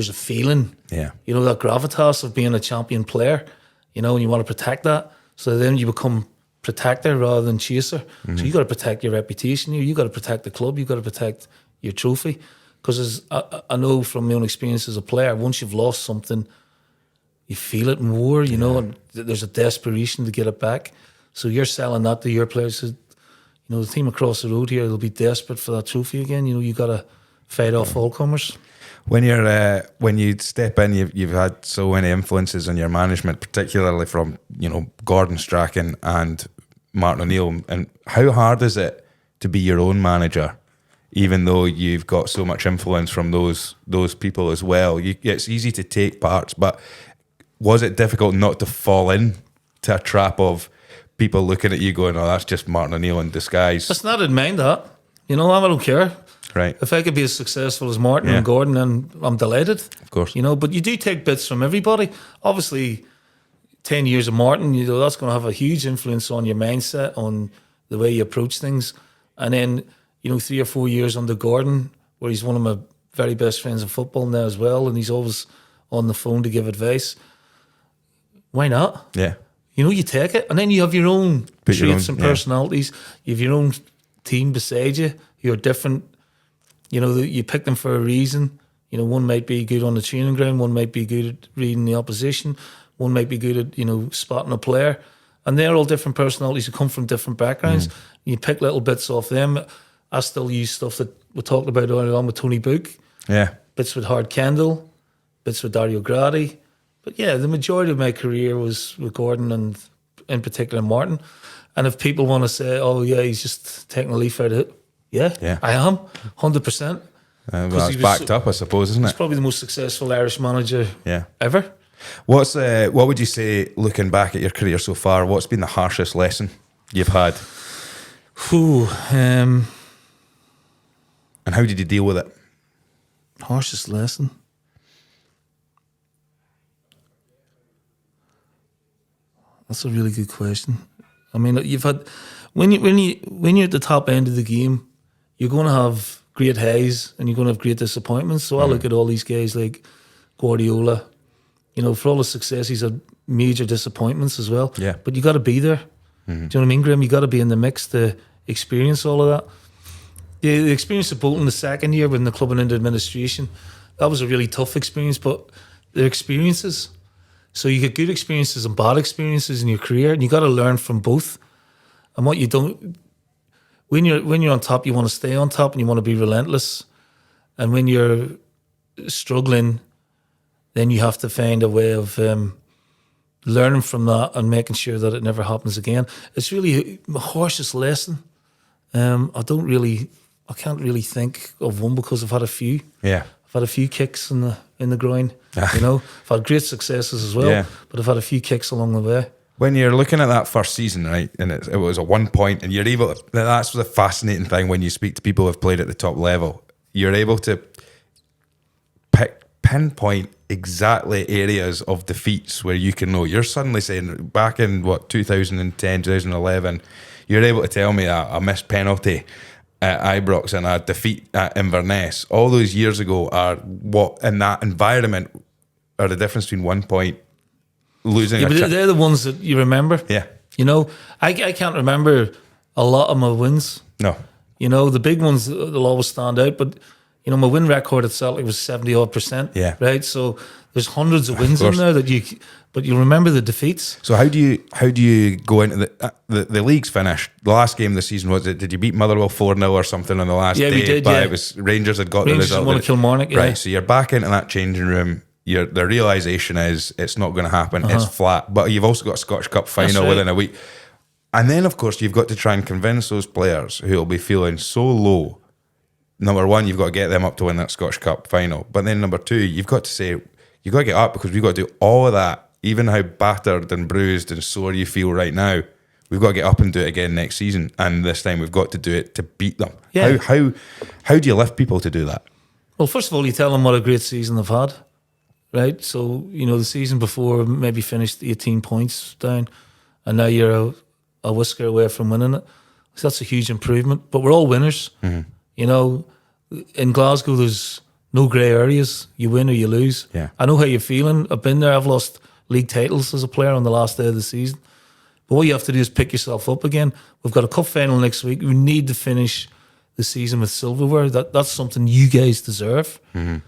a feeling. Yeah. You know, that gravitas of being a champion player. You know, and you want to protect that. So then you become protector rather than chaser. So you got to protect your reputation. You got to protect the club. You got to protect your trophy. Because I know from my own experience as a player, once you've lost something, you feel it more. You know, and there's a desperation to get it back. So you're selling that to your players. You know, the team across the road here, they'll be desperate for that trophy again. You know, you got to fight off all comers. When you step in, you've had so many influences on your management, particularly from, you know, Gordon Strachan and Martin O'Neill. And how hard is it to be your own manager, even though you've got so much influence from those people as well? It's easy to take parts, but was it difficult not to fall in to a trap of people looking at you going, "Oh, that's just Martin O'Neill in disguise"? Let's not admit that. You know, I don't care. Right. If I could be as successful as Martin and Gordon, then I'm delighted. Of course. You know, but you do take bits from everybody. Obviously, 10 years of Martin, you know, that's going to have a huge influence on your mindset, on the way you approach things. And then, you know, 3 or 4 years under Gordon, where he's one of my very best friends in football now as well, and he's always on the phone to give advice. Why not? Yeah. You know, you take it. And then you have your own traits and personalities. You have your own team beside you. You're different. You know, you pick them for a reason. You know, one might be good on the training ground, one might be good at reading the opposition, one might be good at, you know, spotting a player. And they're all different personalities who come from different backgrounds. You pick little bits off them. I still use stuff that we talked about earlier on with Tony Book. Yeah. Bits with Hard Kendall, bits with Dario Gradi. But yeah, the majority of my career was with Gordon and in particular Martin. And if people want to say, "Oh yeah, he's just taking a leaf out of it," yeah. I am 100%. Well, it's backed up, I suppose, isn't it? He's probably the most successful Irish manager ever. What would you say, looking back at your career so far, what's been the harshest lesson you've had? And how did you deal with it? Harshest lesson? That's a really good question. I mean, you've had when you're at the top end of the game, you're going to have great highs and you're going to have great disappointments. So I look at all these guys like Guardiola. You know, for all the success, he's had major disappointments as well. Yeah. But you got to be there. Do you know what I mean, Graham? You got to be in the mix to experience all of that. The experience of Bolton the second year when the club went into administration, that was a really tough experience. But they're experiences. So you get good experiences and bad experiences in your career, and you got to learn from both. And what you don't, when you're on top, you want to stay on top and you want to be relentless. And when you're struggling, then you have to find a way of learning from that and making sure that it never happens again. It's really the harshest lesson. I can't really think of one because I've had a few. Yeah. I've had a few kicks in the groin. You know, I've had great successes as well, but I've had a few kicks along the way. When you're looking at that first season, right, and it was a 1 point, and you're able to, that's the fascinating thing when you speak to people who've played at the top level. You're able to pinpoint exactly areas of defeats where you can know. You're suddenly saying, back in 2010, 2011, you're able to tell me a missed penalty at Ibrox and a defeat at Inverness all those years ago are what in that environment are the difference between 1 point losing. Yeah, but they're the ones that you remember. Yeah, you know, I can't remember a lot of my wins. No, you know, the big ones they'll always stand out. But you know, my win record at Celtic was 70-odd%. Yeah, right. So there's hundreds of wins in there but you remember the defeats. So how do you go into the league's finished? The last game of the season did you beat Motherwell 4-0 or something on the last day? Yeah, we did. But it was Rangers had got the result. Rangers won Kilmarnock. Yeah. Right, so you're back into that changing room. The realisation is it's not going to happen. It's flat. But you've also got a Scottish Cup final within a week, and then of course you've got to try and convince those players who will be feeling so low. Number one, you've got to get them up to win that Scottish Cup final. But then number two, you've got to say you've got to get up because we've got to do all of that. Even how battered and bruised and sore you feel right now, we've got to get up and do it again next season. And this time we've got to do it to beat them. Yeah. How do you lift people to do that? Well, first of all, you tell them what a great season they've had, right? So, you know, the season before maybe finished 18 points down, and now you're a whisker away from winning it. So that's a huge improvement. But we're all winners. Mm-hmm. You know, in Glasgow, there's no grey areas. You win or you lose. Yeah. I know how you're feeling. I've been there. I've lost league titles as a player on the last day of the season. But what you have to do is pick yourself up again. We've got a cup final next week. We need to finish the season with silverware. That's something you guys deserve. Mm-hmm.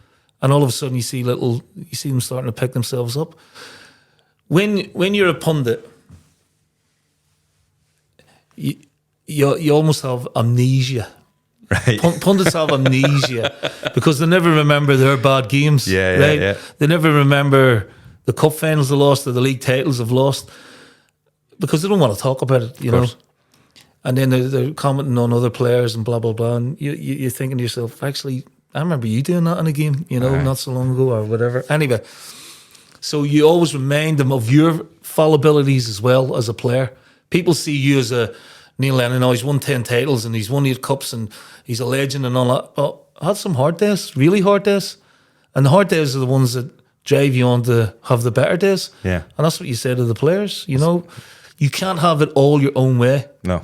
And all of a sudden you see them starting to pick themselves up. When you're a pundit, you almost have amnesia. Right. Pundits have amnesia because they never remember their bad games. Right? Yeah. They never remember the cup finals they lost or the league titles they've lost because they don't want to talk about it, you know. And then they're commenting on other players and blah, blah, blah. And you're thinking to yourself, actually, I remember you doing that in a game, you know, not so long ago or whatever. Anyway, so you always remind them of your fallibilities as well as a player. People see you as a Neil Lennon, he's won 10 titles and he's won 8 cups and he's a legend and all that. But I had some hard days, really hard days. And the hard days are the ones that drive you on to have the better days. Yeah. And that's what you say to the players, you know. You can't have it all your own way. No.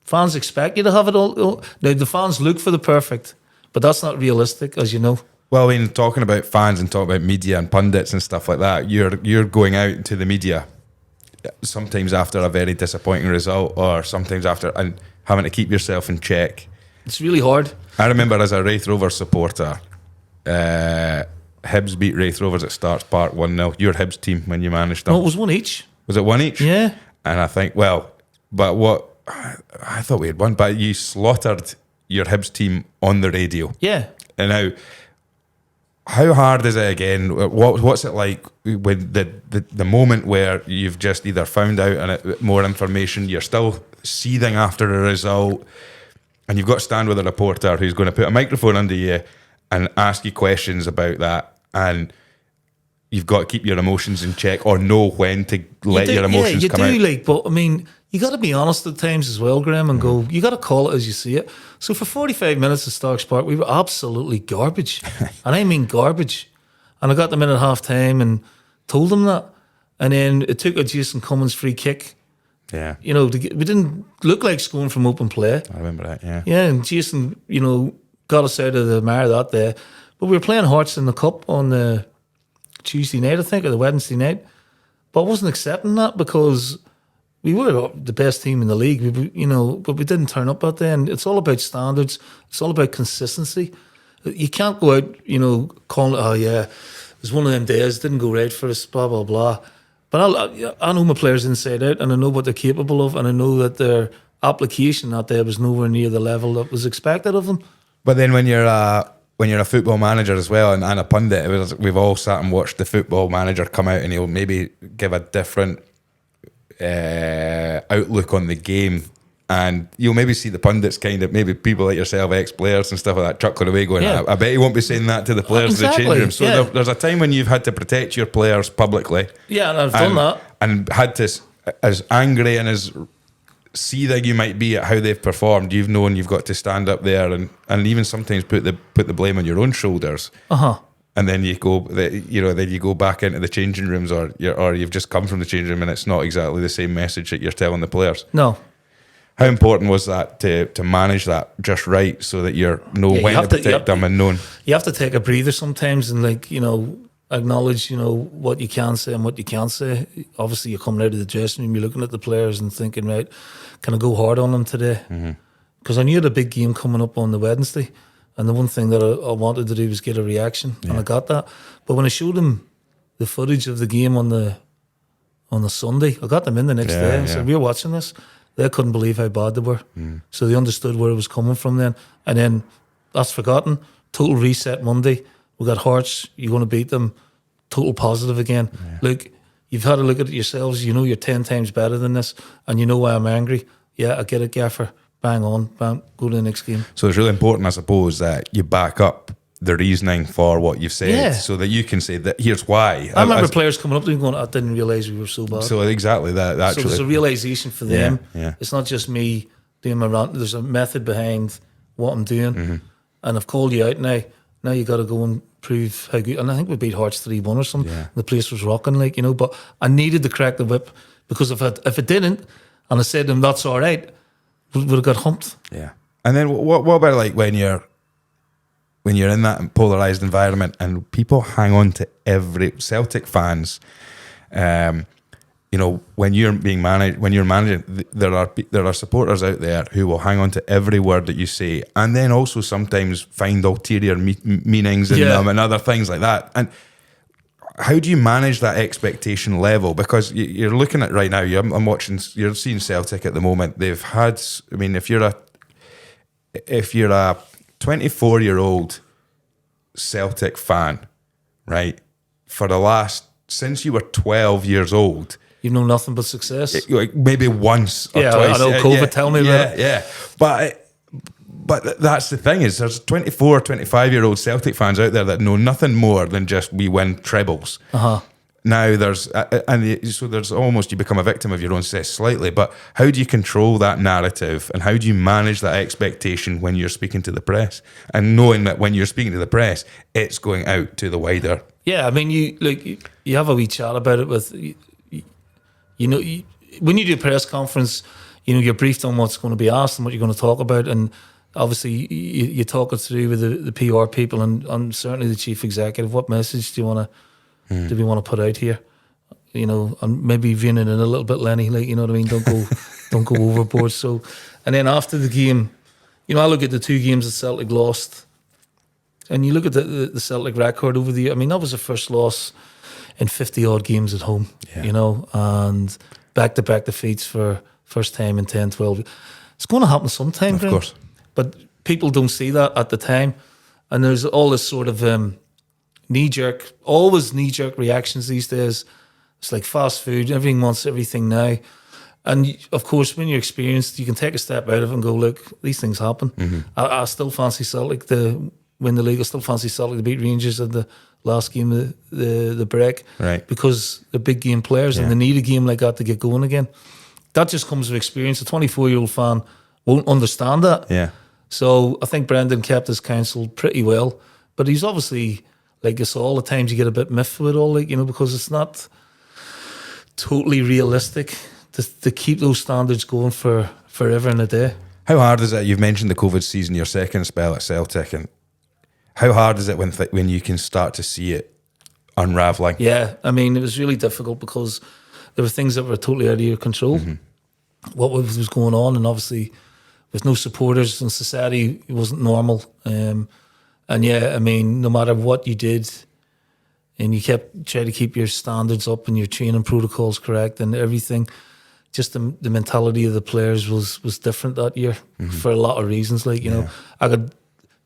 Fans expect you to have it all. Now, the fans look for the perfect, but that's not realistic, as you know. Well, I mean, talking about fans and talking about media and pundits and stuff like that, you're going out into the media sometimes after a very disappointing result or sometimes after and having to keep yourself in check. It's really hard. I remember as a Wraith Rovers supporter, Hibs beat Wraith Rovers at Starks Park 1-0. Your Hibs team when you managed them. No, it was 1 each. Was it 1 each? Yeah. And I think, I thought we had won, but you slaughtered your Hibs team on the radio. Yeah. And now, how hard is it again? What's it like when the moment where you've just either found out and more information, you're still seething after a result, and you've got to stand with a reporter who's going to put a microphone under you and ask you questions about that, and you've got to keep your emotions in check or know when to let your emotions come out. Yeah, you do, but I mean, you got to be honest at times as well, Graham, and go, you got to call it as you see it. So for 45 minutes at Starks Park, we were absolutely garbage. And I mean garbage. And I got them in at half-time and told them that. And then it took a Jason Cummins free kick. Yeah. You know, we didn't look like scoring from open play. I remember that, yeah. Yeah, and Jason, you know, got us out of the mire that day. But we were playing Hearts in the Cup on the Tuesday night, I think, or the Wednesday night. But I wasn't accepting that because we were the best team in the league, but we didn't turn up that day. And it's all about standards. It's all about consistency. You can't go out, you know, calling it, oh yeah, it was one of them days, didn't go right for us, blah, blah, blah. But I know my players inside out, and I know what they're capable of, and I know that they're application that day was nowhere near the level that was expected of them. But then when you're a football manager as well and a pundit, we've all sat and watched the football manager come out and he'll maybe give a different outlook on the game, and you'll maybe see the pundits kind of, maybe people like yourself, ex-players and stuff like that, chuckling away going, I bet he won't be saying that to the players in the changing room. So there's a time when you've had to protect your players publicly. Yeah, and I've done that. And had to, as angry and as seething you might be at how they've performed, you've known you've got to stand up there and even sometimes put the blame on your own shoulders. And then you go, then you go back into the changing rooms, or you've just come from the changing room, and it's not exactly the same message that you're telling the players. No. How important was that to manage that just right, so that you know when to protect them and knowing? You have to take a breather sometimes and acknowledge what you can say and what you can't say. Obviously, you're coming out of the dressing room, you're looking at the players and thinking, right, can I go hard on them today? Because I knew had a big game coming up on the Wednesday. And the one thing that I wanted to do was get a reaction, and I got that. But when I showed them the footage of the game on the Sunday, I got them in the next day and said, "We're watching this." They couldn't believe how bad they were. So they understood where it was coming from then. And then that's forgotten. Total reset Monday. We got Hearts. You're going to beat them. Total positive again. Look, you've had a look at it yourselves. You know you're 10 times better than this, and you know why I'm angry. Yeah, I get it, Gaffer. Bang on, bang, go to the next game. So it's really important, I suppose, that you back up the reasoning for what you've said, so that you can say that here's why. I remember players coming up to me going, I didn't realise we were so bad. So exactly that. Actually. So there's a realisation for them. It's not just me doing my rant. There's a method behind what I'm doing. And I've called you out now. Now you got to go and prove how good. And I think we beat Hearts 3-1 or something. The place was rocking, but I needed to crack the whip, because if it didn't, and I said to them, that's all right, would have got humped. Yeah. And then what about like when you're in that polarised environment and people hang on to every Celtic fans, when you're managing, there are supporters out there who will hang on to every word that you say, and then also sometimes find ulterior meanings in them and other things like that. And how do you manage that expectation level? Because you're looking at right now, I'm watching, you're seeing Celtic at the moment. They've had, I mean, if you're a 24-year-old Celtic fan, right, since you were 12 years old, you've known nothing but success. Like maybe once or twice. I know COVID, tell me about it. Yeah, But that's the thing, is there's 24, 25-year-old Celtic fans out there that know nothing more than just we win trebles. Now so there's almost, you become a victim of your own success slightly, but how do you control that narrative, and how do you manage that expectation when you're speaking to the press, and knowing that when you're speaking to the press, it's going out to the wider? Yeah, I mean, you have a wee chat about it with, when you do a press conference, you're briefed on what's going to be asked and what you're going to talk about, and obviously you talk it through with the PR people and certainly the chief executive. What message do we want to put out here? And maybe veering in a little bit, Lenny, you know what I mean? Don't go overboard. So, and then after the game, I look at the two games that Celtic lost, and you look at the Celtic record over the year. I mean, that was the first loss in 50 odd games at home, and back-to-back defeats for first time in 10, 12. It's going to happen sometime, of course. But people don't see that at the time. And there's all this sort of knee-jerk reactions these days. It's like fast food. Everyone wants everything now. And, of course, when you're experienced, you can take a step out of it and go, look, these things happen. I still fancy Celtic to win the league. I still fancy Celtic to beat Rangers at the last game of the break. Right. Because they're big game players and they need a game like that to get going again. That just comes with experience. A 24-year-old fan won't understand that. Yeah. So I think Brendan kept his counsel pretty well. But he's obviously, like us all, at times you get a bit miffed with it all, because it's not totally realistic to keep those standards going for forever and a day. How hard is it? You've mentioned the COVID season, your second spell at Celtic, and how hard is it when you can start to see it unravelling? Yeah, I mean, it was really difficult because there were things that were totally out of your control. What was going on, and obviously with no supporters in society, it wasn't normal. And I mean, no matter what you did, and you kept trying to keep your standards up and your training protocols correct and everything, just the mentality of the players was different that year for a lot of reasons. Like, you know, I could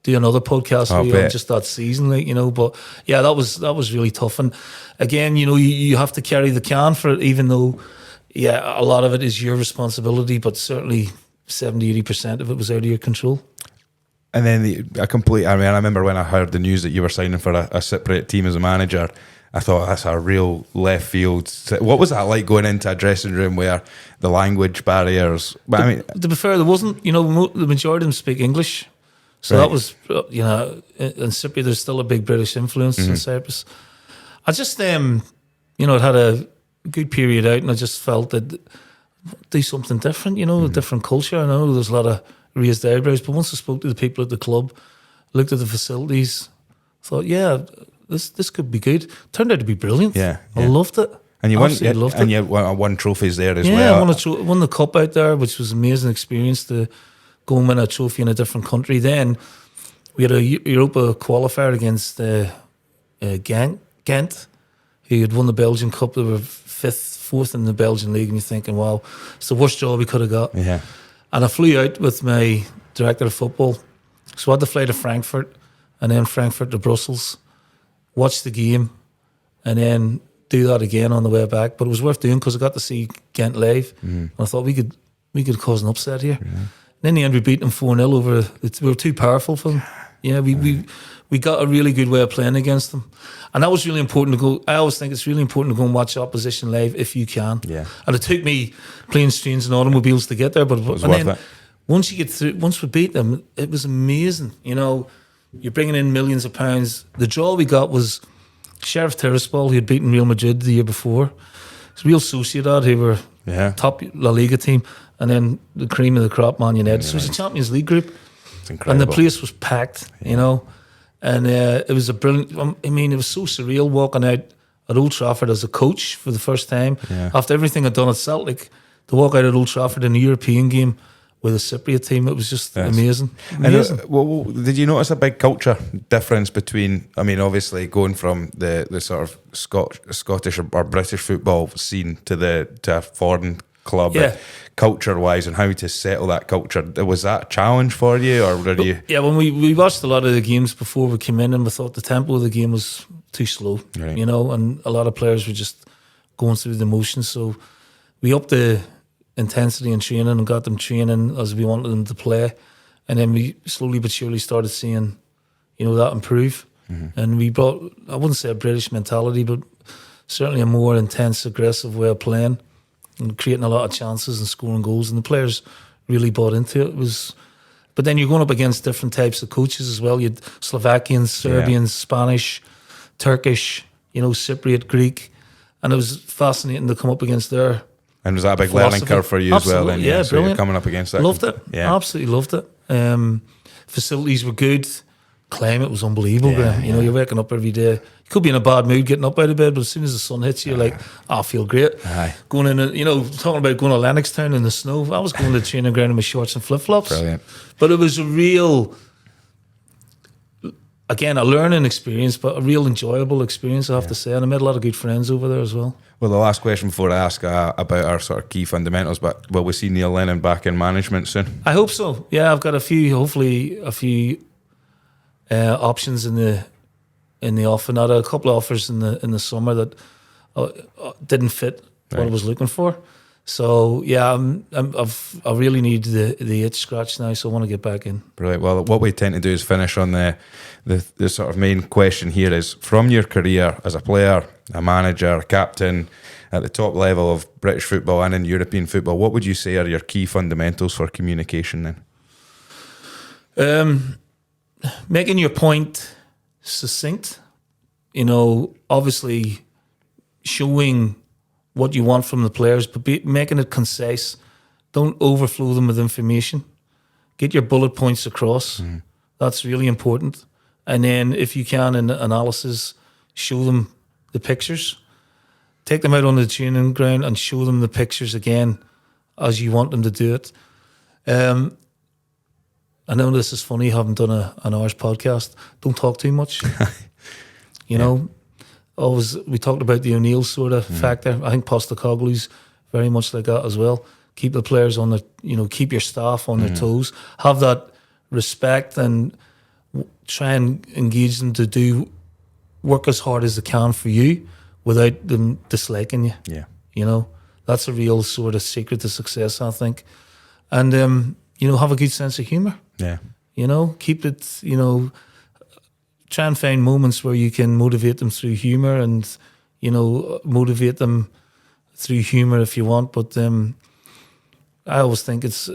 do another podcast for you on just that season, like, you know, but yeah, that was really tough. And again, you know, you have to carry the can for it, even though, yeah, a lot of it is your responsibility, but certainly 70-80% of it was out of your control. And then I remember when I heard the news that you were signing for a Cypriot team as a manager, I thought, that's a real left field. What was that like, going into a dressing room where the language barriers? But, I mean, to be fair, there wasn't, you know, the majority of them speak English. So that was, you know, in Cyprus, there's still a big British influence in Cyprus. I just, you know, it had a good period out, and I just felt that do something different, you know, a different culture. I know there's a lot of raised eyebrows, but once I spoke to the people at the club, looked at the facilities, thought, yeah, this could be good. Turned out to be brilliant. Yeah. I loved it. And you won trophies there as well. Yeah, I won the cup out there, which was an amazing experience to go and win a trophy in a different country. Then we had a Europa qualifier against Ghent, who had won the Belgian Cup. They were fourth in the Belgian league, and you're thinking, wow, it's the worst job we could have got. Yeah. And I flew out with my director of football. So I had to fly to Frankfurt, and then Frankfurt to Brussels, watch the game, and then do that again on the way back. But it was worth doing because I got to see Ghent live. And I thought we could cause an upset here. Yeah. And in the end, we beat them 4-0 over. We were too powerful for them. Yeah, we got a really good way of playing against them, and that was really important to go. I always think it's really important to go and watch opposition live if you can. Yeah. And it took me planes, trains, and automobiles to get there, but once you get through, once we beat them, it was amazing. You know, you're bringing in millions of pounds. The draw we got was Sheriff Tiraspol, who had beaten Real Madrid the year before. It's Real Sociedad, who were top La Liga team, and then the cream of the crop, Man United. So it was a Champions League group. It's incredible. And the place was packed, you know. And it was a brilliant, I mean, it was so surreal walking out at Old Trafford as a coach for the first time. Yeah. After everything I'd done at Celtic, to walk out at Old Trafford in a European game with a Cypriot team, it was just amazing. Amazing. And, did you notice a big culture difference between, I mean, obviously going from the sort of Scottish or British football scene to a foreign club, culture-wise, and how to settle that culture? Was that a challenge for you, or were you? Yeah, when we watched a lot of the games before we came in, and we thought the tempo of the game was too slow, you know, and a lot of players were just going through the motions. So we upped the intensity in training and got them training as we wanted them to play, and then we slowly but surely started seeing, you know, that improve. And we brought, I wouldn't say a British mentality, but certainly a more intense, aggressive way of playing and creating a lot of chances and scoring goals, and the players really bought into it. But then you're going up against different types of coaches as well. You had Slovakians, Serbians, Spanish, Turkish, you know, Cypriot, Greek, and it was fascinating to come up against their. And was that a big learning curve for you as well? Then, yeah, so brilliant. You're coming up against that. Loved it. Yeah, absolutely loved it. Facilities were good. Climate was unbelievable. You know, you're waking up every day. You could be in a bad mood getting up out of bed, but as soon as the sun hits you, you're like, I feel great. Going in, you know, talking about going to Lennox Town in the snow. I was going to the training ground in my shorts and flip flops. Brilliant. But it was a real, again, a learning experience, but a real enjoyable experience, I have to say. And I made a lot of good friends over there as well. Well, the last question before I ask about our sort of key fundamentals, but will we see Neil Lennon back in management soon? I hope so. Yeah, I've got hopefully a few options in the offer. Not a couple of offers in the summer that didn't fit what I was looking for. So yeah, I really need the itch scratched now. So I want to get back in. Brilliant. Well, what we tend to do is finish on the sort of main question here is, from your career as a player, a manager, a captain, at the top level of British football and in European football, what would you say are your key fundamentals for communication then? Making your point succinct, you know, obviously showing what you want from the players, but making it concise. Don't overflow them with information. Get your bullet points across. That's really important. And then if you can, in analysis, show them the pictures. Take them out on the training ground and show them the pictures again as you want them to do it. I know this is funny, having done an hour's podcast. Don't talk too much. You know, we talked about the O'Neill sort of factor. I think Postecoglou's very much like that as well. Keep the players on their, keep your staff on their toes. Have that respect and try and engage them to do work as hard as they can for you without them disliking you. Yeah. That's a real sort of secret to success, I think. And, have a good sense of humour. Yeah. Keep it, try and find moments where you can motivate them through humour and, motivate them through humour if you want. But I always think it's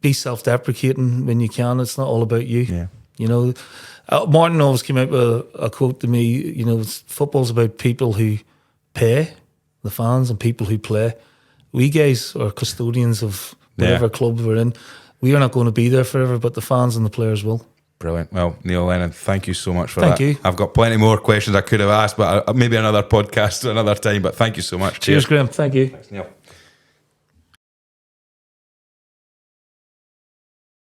be self-deprecating when you can. It's not all about you. Yeah. Martin always came out with a quote to me, football's about people who pay, the fans, and people who play. We guys are custodians of whatever club we're in. We are not going to be there forever, but the fans and the players will. Brilliant. Well, Neil Lennon, thank you so much for that. Thank you. I've got plenty more questions I could have asked, but maybe another podcast another time, but thank you so much. Cheers, Graham. Thank you. Thanks, Neil.